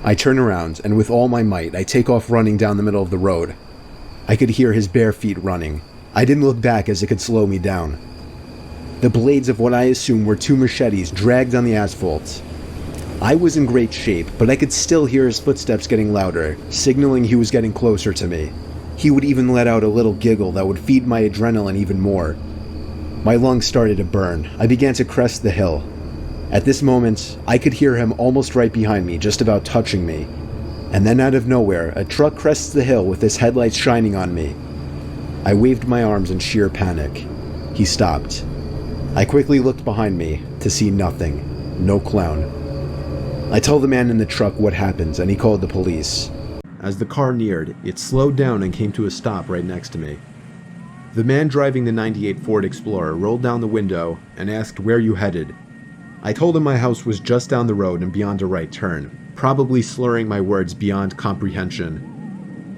I turn around, and with all my might, I take off running down the middle of the road. I could hear his bare feet running. I didn't look back as it could slow me down. The blades of what I assumed were two machetes dragged on the asphalt. I was in great shape, but I could still hear his footsteps getting louder, signaling he was getting closer to me. He would even let out a little giggle that would feed my adrenaline even more. My lungs started to burn. I began to crest the hill. At this moment, I could hear him almost right behind me, just about touching me. And then out of nowhere, a truck crests the hill with its headlights shining on me. I waved my arms in sheer panic. He stopped. I quickly looked behind me to see nothing. No clown. I told the man in the truck what happened, and he called the police. As the car neared, it slowed down and came to a stop right next to me. The man driving the '98 Ford Explorer rolled down the window and asked where you headed. I told him my house was just down the road and beyond a right turn, probably slurring my words beyond comprehension.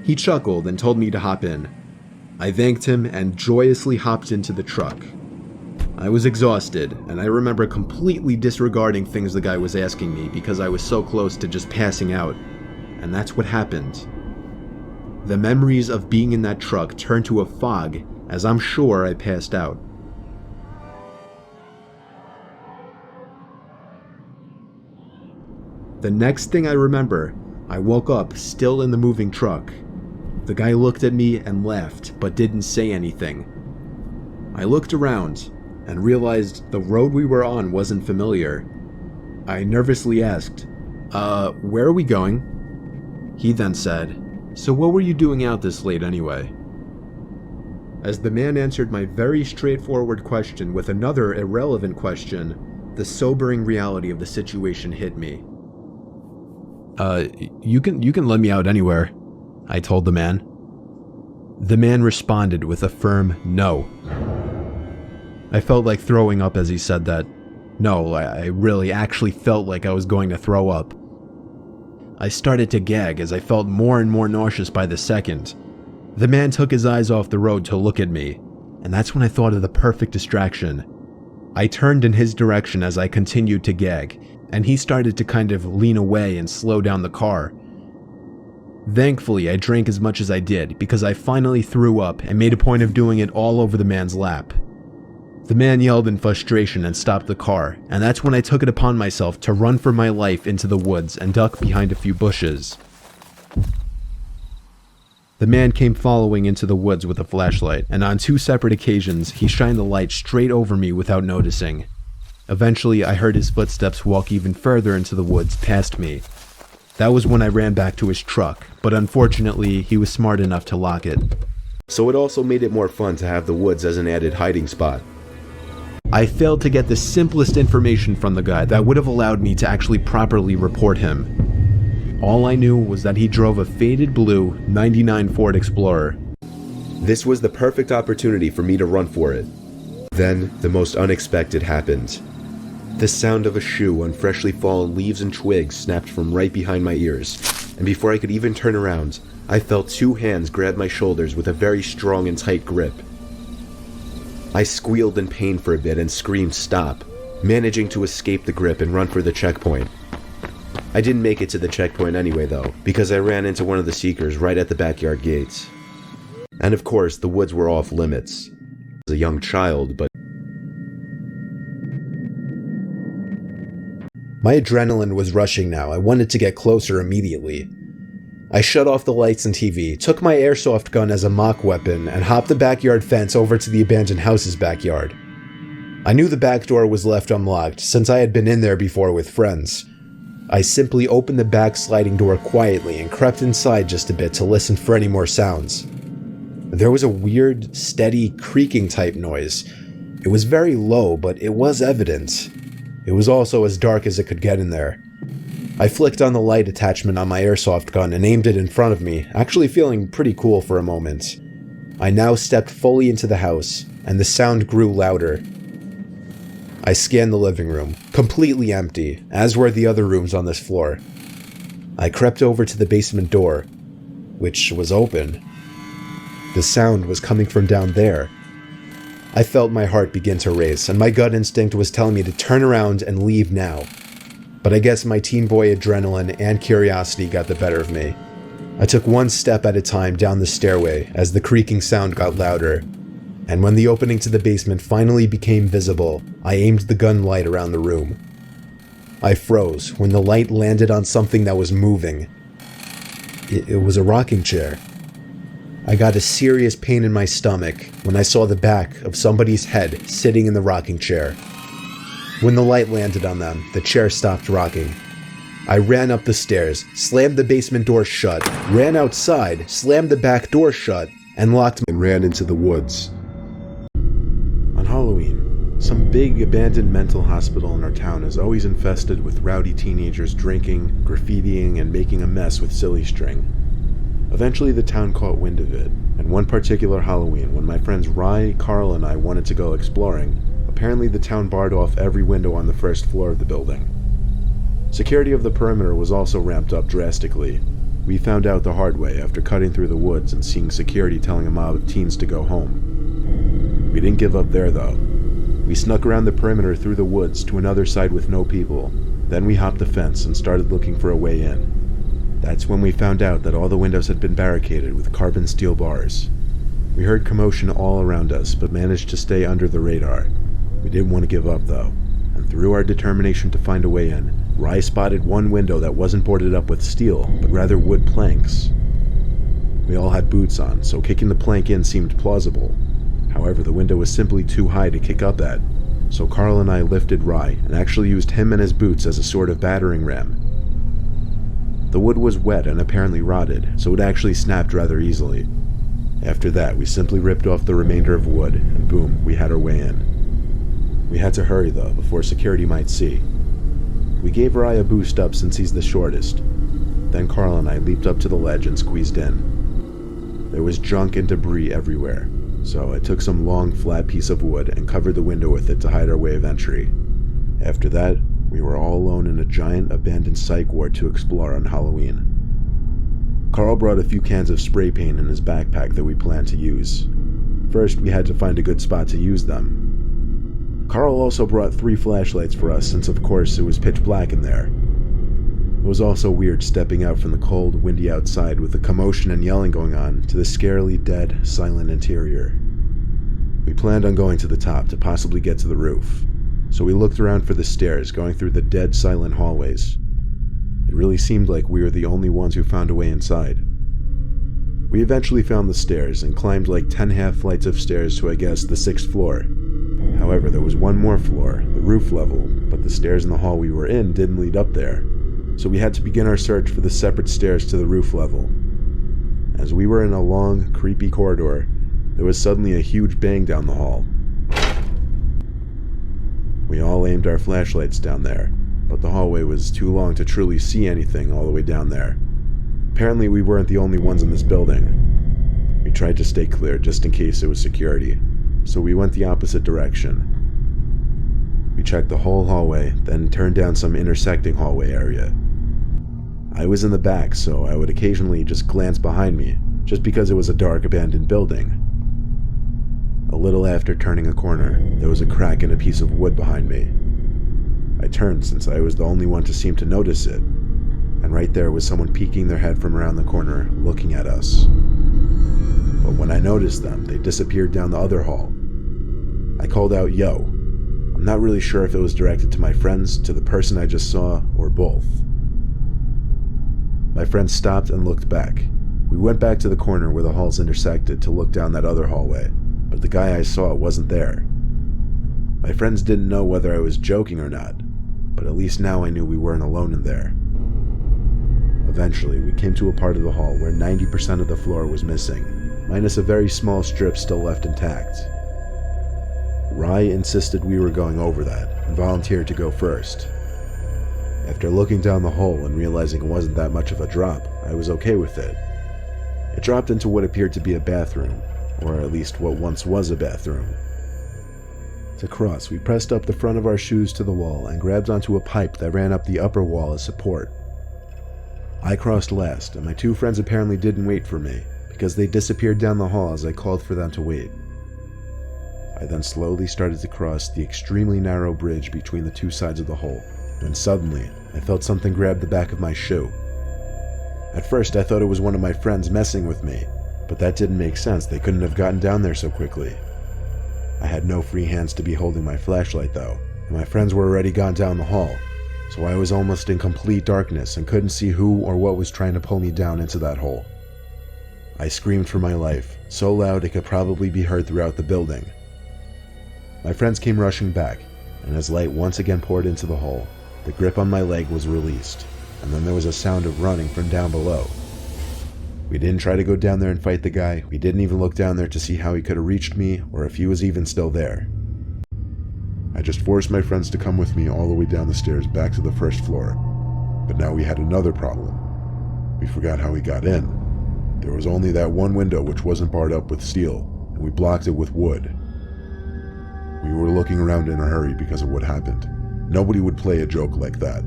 He chuckled and told me to hop in. I thanked him and joyously hopped into the truck. I was exhausted, and I remember completely disregarding things the guy was asking me because I was so close to just passing out. And that's what happened. The memories of being in that truck turned to a fog as I'm sure I passed out. The next thing I remember, I woke up still in the moving truck. The guy looked at me and laughed, but didn't say anything. I looked around and realized the road we were on wasn't familiar. I nervously asked, where are we going? He then said, "So what were you doing out this late anyway?" As the man answered my very straightforward question with another irrelevant question, the sobering reality of the situation hit me. You can let me out anywhere," I told the man. The man responded with a firm no. I felt like throwing up as he said that. No, I really actually felt like I was going to throw up. I started to gag as I felt more and more nauseous by the second. The man took his eyes off the road to look at me, and that's when I thought of the perfect distraction. I turned in his direction as I continued to gag, and he started to kind of lean away and slow down the car. Thankfully, I drank as much as I did because I finally threw up and made a point of doing it all over the man's lap. The man yelled in frustration and stopped the car, and that's when I took it upon myself to run for my life into the woods and duck behind a few bushes. The man came following into the woods with a flashlight, and on 2 separate occasions, he shined the light straight over me without noticing. Eventually, I heard his footsteps walk even further into the woods past me. That was when I ran back to his truck, but unfortunately, he was smart enough to lock it. So it also made it more fun to have the woods as an added hiding spot. I failed to get the simplest information from the guy that would have allowed me to actually properly report him. All I knew was that he drove a faded blue '99 Ford Explorer. This was the perfect opportunity for me to run for it. Then, the most unexpected happened. The sound of a shoe on freshly fallen leaves and twigs snapped from right behind my ears, and before I could even turn around, I felt 2 hands grab my shoulders with a very strong and tight grip. I squealed in pain for a bit and screamed stop, managing to escape the grip and run for the checkpoint. I didn't make it to the checkpoint anyway though, because I ran into one of the seekers right at the backyard gates. And of course, the woods were off limits. I was a young child, but my adrenaline was rushing now. I wanted to get closer immediately. I shut off the lights and TV, took my airsoft gun as a mock weapon, and hopped the backyard fence over to the abandoned house's backyard. I knew the back door was left unlocked since I had been in there before with friends. I simply opened the back sliding door quietly and crept inside just a bit to listen for any more sounds. There was a weird, steady, creaking type noise. It was very low, but it was evident. It was also as dark as it could get in there. I flicked on the light attachment on my airsoft gun and aimed it in front of me, actually feeling pretty cool for a moment. I now stepped fully into the house, and the sound grew louder. I scanned the living room, completely empty, as were the other rooms on this floor. I crept over to the basement door, which was open. The sound was coming from down there. I felt my heart begin to race, and my gut instinct was telling me to turn around and leave now. But I guess my teen boy adrenaline and curiosity got the better of me. I took one step at a time down the stairway as the creaking sound got louder, and when the opening to the basement finally became visible, I aimed the gun light around the room. I froze when the light landed on something that was moving. It was a rocking chair. I got a serious pain in my stomach when I saw the back of somebody's head sitting in the rocking chair. When the light landed on them, the chair stopped rocking. I ran up the stairs, slammed the basement door shut, ran outside, slammed the back door shut, and locked and ran into the woods. On Halloween, some big abandoned mental hospital in our town is always infested with rowdy teenagers drinking, graffitiing, and making a mess with silly string. Eventually the town caught wind of it, and one particular Halloween, when my friends Rye, Carl, and I wanted to go exploring, apparently the town barred off every window on the first floor of the building. Security of the perimeter was also ramped up drastically. We found out the hard way after cutting through the woods and seeing security telling a mob of teens to go home. We didn't give up there though. We snuck around the perimeter through the woods to another side with no people. Then we hopped the fence and started looking for a way in. That's when we found out that all the windows had been barricaded with carbon steel bars. We heard commotion all around us, but managed to stay under the radar. We didn't want to give up though, and through our determination to find a way in, Rye spotted one window that wasn't boarded up with steel, but rather wood planks. We all had boots on, so kicking the plank in seemed plausible. However, the window was simply too high to kick up at, so Carl and I lifted Rye and actually used him and his boots as a sort of battering ram. The wood was wet and apparently rotted, so it actually snapped rather easily. After that, we simply ripped off the remainder of wood, and boom, we had our way in. We had to hurry though, before security might see. We gave Rye a boost up since he's the shortest. Then Carl and I leaped up to the ledge and squeezed in. There was junk and debris everywhere, so I took some long, flat piece of wood and covered the window with it to hide our way of entry. After that, we were all alone in a giant, abandoned psych ward to explore on Halloween. Carl brought a few cans of spray paint in his backpack that we planned to use. First, we had to find a good spot to use them. Carl also brought 3 flashlights for us since, of course, it was pitch black in there. It was also weird stepping out from the cold, windy outside with the commotion and yelling going on to the scarily dead, silent interior. We planned on going to the top to possibly get to the roof, so we looked around for the stairs going through the dead, silent hallways. It really seemed like we were the only ones who found a way inside. We eventually found the stairs and climbed like 10 half flights of stairs to, I guess, the 6th floor. However, there was one more floor, the roof level, but the stairs in the hall we were in didn't lead up there, so we had to begin our search for the separate stairs to the roof level. As we were in a long, creepy corridor, there was suddenly a huge bang down the hall. We all aimed our flashlights down there, but the hallway was too long to truly see anything all the way down there. Apparently we weren't the only ones in this building. We tried to stay clear just in case it was security, so we went the opposite direction. We checked the whole hallway, then turned down some intersecting hallway area. I was in the back, so I would occasionally just glance behind me, just because it was a dark, abandoned building. A little after turning a corner, there was a crack in a piece of wood behind me. I turned since I was the only one to seem to notice it, and right there was someone peeking their head from around the corner, looking at us. But when I noticed them, they disappeared down the other hall. I called out, "Yo." I'm not really sure if it was directed to my friends, to the person I just saw, or both. My friends stopped and looked back. We went back to the corner where the halls intersected to look down that other hallway, but the guy I saw wasn't there. My friends didn't know whether I was joking or not, but at least now I knew we weren't alone in there. Eventually, we came to a part of the hall where 90% of the floor was missing, minus a very small strip still left intact. Rye insisted we were going over that, and volunteered to go first. After looking down the hole and realizing it wasn't that much of a drop, I was okay with it. It dropped into what appeared to be a bathroom, or at least what once was a bathroom. To cross, we pressed up the front of our shoes to the wall and grabbed onto a pipe that ran up the upper wall as support. I crossed last, and my two friends apparently didn't wait for me, because they disappeared down the hall as I called for them to wait. I then slowly started to cross the extremely narrow bridge between the two sides of the hole, when suddenly, I felt something grab the back of my shoe. At first, I thought it was one of my friends messing with me, but that didn't make sense. They couldn't have gotten down there so quickly. I had no free hands to be holding my flashlight though, and my friends were already gone down the hall, so I was almost in complete darkness and couldn't see who or what was trying to pull me down into that hole. I screamed for my life, so loud it could probably be heard throughout the building. My friends came rushing back, and as light once again poured into the hole, the grip on my leg was released, and then there was a sound of running from down below. We didn't try to go down there and fight the guy. We didn't even look down there to see how he could have reached me or if he was even still there. I just forced my friends to come with me all the way down the stairs back to the first floor. But now we had another problem. We forgot how we got in. There was only that one window which wasn't barred up with steel, and we blocked it with wood. We were looking around in a hurry because of what happened. Nobody would play a joke like that.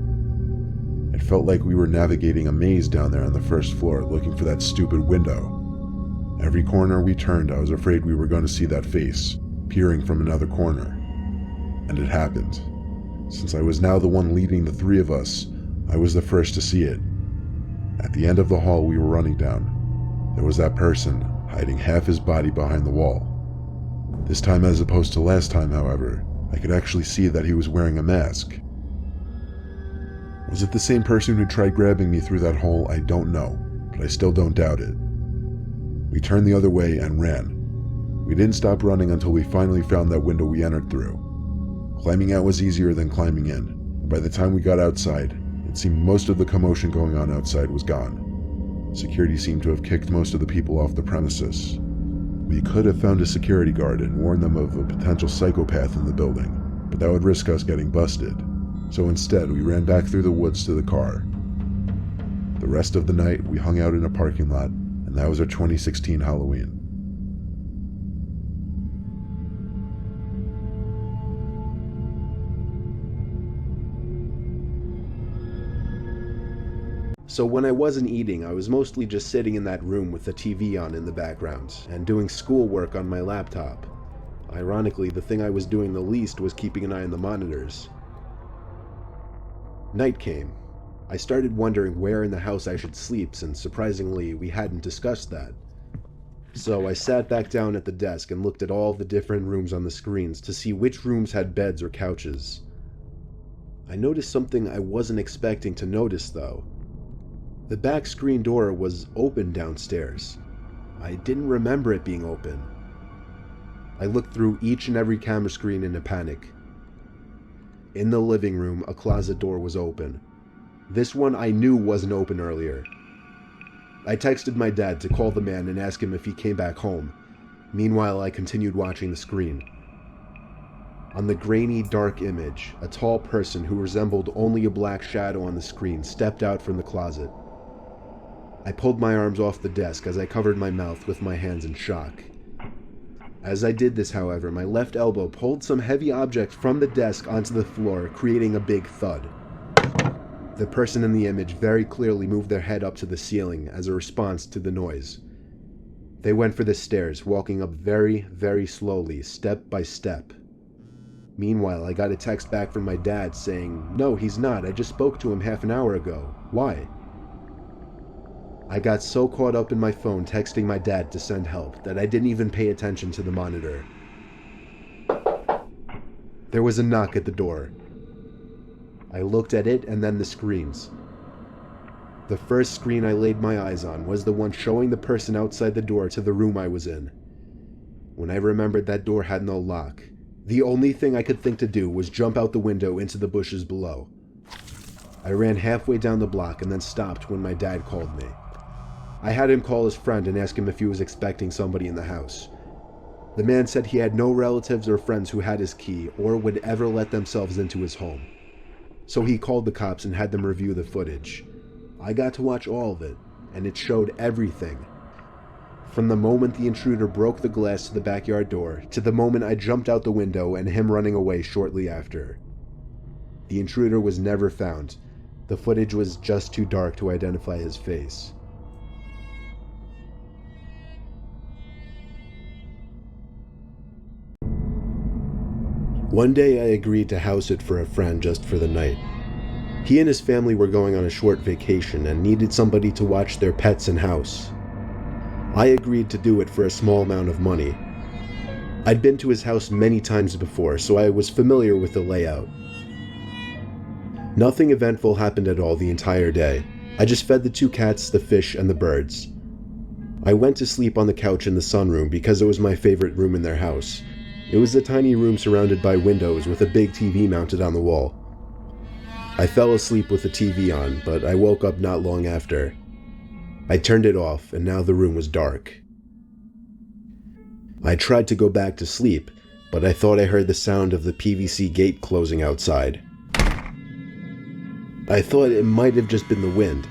It felt like we were navigating a maze down there on the first floor looking for that stupid window. Every corner we turned, I was afraid we were going to see that face, peering from another corner. And it happened. Since I was now the one leading the three of us, I was the first to see it. At the end of the hall we were running down, there was that person hiding half his body behind the wall. This time, as opposed to last time, however, I could actually see that he was wearing a mask. Was it the same person who tried grabbing me through that hole? I don't know, but I still don't doubt it. We turned the other way and ran. We didn't stop running until we finally found that window we entered through. Climbing out was easier than climbing in, and by the time we got outside, it seemed most of the commotion going on outside was gone. Security seemed to have kicked most of the people off the premises. We could have found a security guard and warned them of a potential psychopath in the building, but that would risk us getting busted. So instead, we ran back through the woods to the car. The rest of the night, we hung out in a parking lot, and that was our 2016 Halloween. So when I wasn't eating, I was mostly just sitting in that room with the TV on in the background, and doing schoolwork on my laptop. Ironically, the thing I was doing the least was keeping an eye on the monitors. Night came. I started wondering where in the house I should sleep, since surprisingly, we hadn't discussed that. So I sat back down at the desk and looked at all the different rooms on the screens to see which rooms had beds or couches. I noticed something I wasn't expecting to notice though. The back screen door was open downstairs. I didn't remember it being open. I looked through each and every camera screen in a panic. In the living room, a closet door was open. This one I knew wasn't open earlier. I texted my dad to call the man and ask him if he came back home. Meanwhile, I continued watching the screen. On the grainy, dark image, a tall person who resembled only a black shadow on the screen stepped out from the closet. I pulled my arms off the desk as I covered my mouth with my hands in shock. As I did this, however, my left elbow pulled some heavy object from the desk onto the floor, creating a big thud. The person in the image very clearly moved their head up to the ceiling as a response to the noise. They went for the stairs, walking up very, very slowly, step by step. Meanwhile, I got a text back from my dad saying, "No, he's not. I just spoke to him half an hour ago. Why?" I got so caught up in my phone texting my dad to send help that I didn't even pay attention to the monitor. There was a knock at the door. I looked at it and then the screens. The first screen I laid my eyes on was the one showing the person outside the door to the room I was in. When I remembered that door had no lock, the only thing I could think to do was jump out the window into the bushes below. I ran halfway down the block and then stopped when my dad called me. I had him call his friend and ask him if he was expecting somebody in the house. The man said he had no relatives or friends who had his key or would ever let themselves into his home. so he called the cops and had them review the footage. I got to watch all of it, and it showed everything. From the moment the intruder broke the glass to the backyard door, to the moment I jumped out the window and him running away shortly after. The intruder was never found. The footage was just too dark to identify his face. One day I agreed to house it for a friend just for the night. He and his family were going on a short vacation and needed somebody to watch their pets and house. I agreed to do it for a small amount of money. I'd been to his house many times before, so I was familiar with the layout. Nothing eventful happened at all the entire day. I just fed the 2 cats, the fish, and the birds. I went to sleep on the couch in the sunroom because it was my favorite room in their house. It was a tiny room surrounded by windows with a big TV mounted on the wall. I fell asleep with the TV on, but I woke up not long after. I turned it off, and now the room was dark. I tried to go back to sleep, but I thought I heard the sound of the PVC gate closing outside. I thought it might have just been the wind.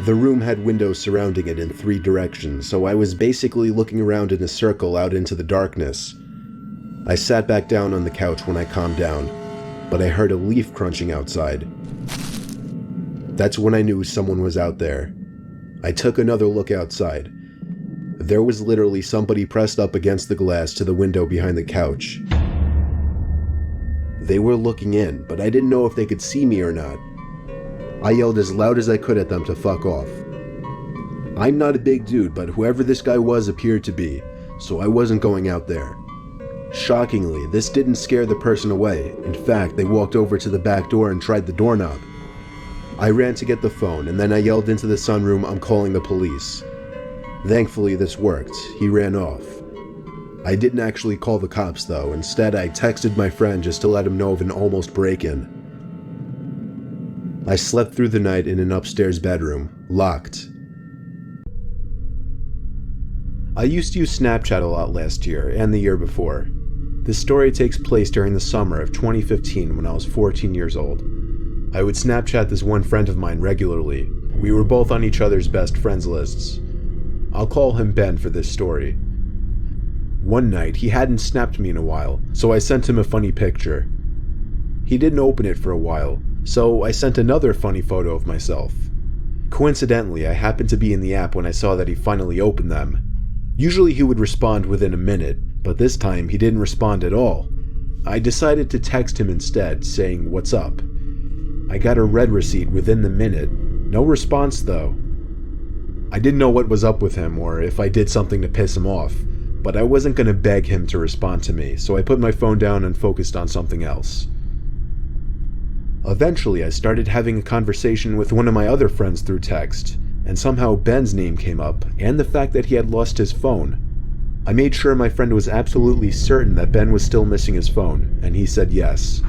The room had windows surrounding it in 3 directions, so I was basically looking around in a circle out into the darkness. I sat back down on the couch when I calmed down, but I heard a leaf crunching outside. That's when I knew someone was out there. I took another look outside. There was literally somebody pressed up against the glass to the window behind the couch. They were looking in, but I didn't know if they could see me or not. I yelled as loud as I could at them to fuck off. I'm not a big dude, but whoever this guy was appeared to be, so I wasn't going out there. Shockingly, this didn't scare the person away. In fact, they walked over to the back door and tried the doorknob. I ran to get the phone, and then I yelled into the sunroom, "I'm calling the police." Thankfully, this worked. He ran off. I didn't actually call the cops though. Instead, I texted my friend just to let him know of an almost break-in. I slept through the night in an upstairs bedroom, locked. I used to use Snapchat a lot last year and the year before. This story takes place during the summer of 2015 when I was 14 years old. I would Snapchat this one friend of mine regularly. We were both on each other's best friends lists. I'll call him Ben for this story. One night, he hadn't snapped me in a while, so I sent him a funny picture. He didn't open it for a while, so I sent another funny photo of myself. Coincidentally, I happened to be in the app when I saw that he finally opened them. Usually he would respond within a minute, but this time he didn't respond at all. I decided to text him instead, saying, "What's up?" I got a red receipt within the minute. No response though. I didn't know what was up with him or if I did something to piss him off, but I wasn't going to beg him to respond to me, so I put my phone down and focused on something else. Eventually, I started having a conversation with one of my other friends through text, and somehow Ben's name came up, and the fact that he had lost his phone. I made sure my friend was absolutely certain that Ben was still missing his phone, and he said yes.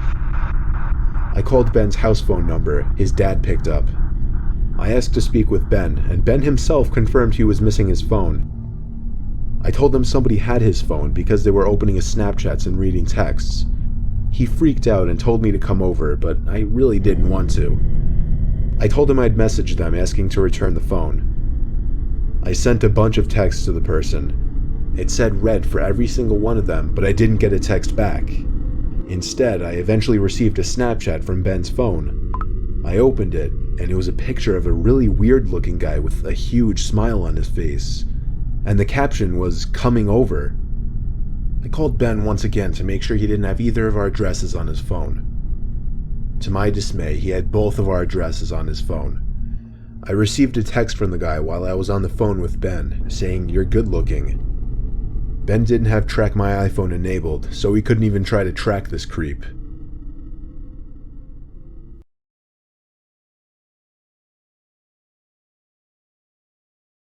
I called Ben's house phone number. His dad picked up. I asked to speak with Ben, and Ben himself confirmed he was missing his phone. I told him somebody had his phone because they were opening his Snapchats and reading texts. He freaked out and told me to come over, but I really didn't want to. I told him I'd message them asking to return the phone. I sent a bunch of texts to the person. It said read for every single one of them, but I didn't get a text back. Instead, I eventually received a Snapchat from Ben's phone. I opened it, and it was a picture of a really weird-looking guy with a huge smile on his face. And the caption was, "Coming over." I called Ben once again to make sure he didn't have either of our addresses on his phone. To my dismay, he had both of our addresses on his phone. I received a text from the guy while I was on the phone with Ben, saying, "You're good looking." Ben didn't have Track My iPhone enabled, so he couldn't even try to track this creep.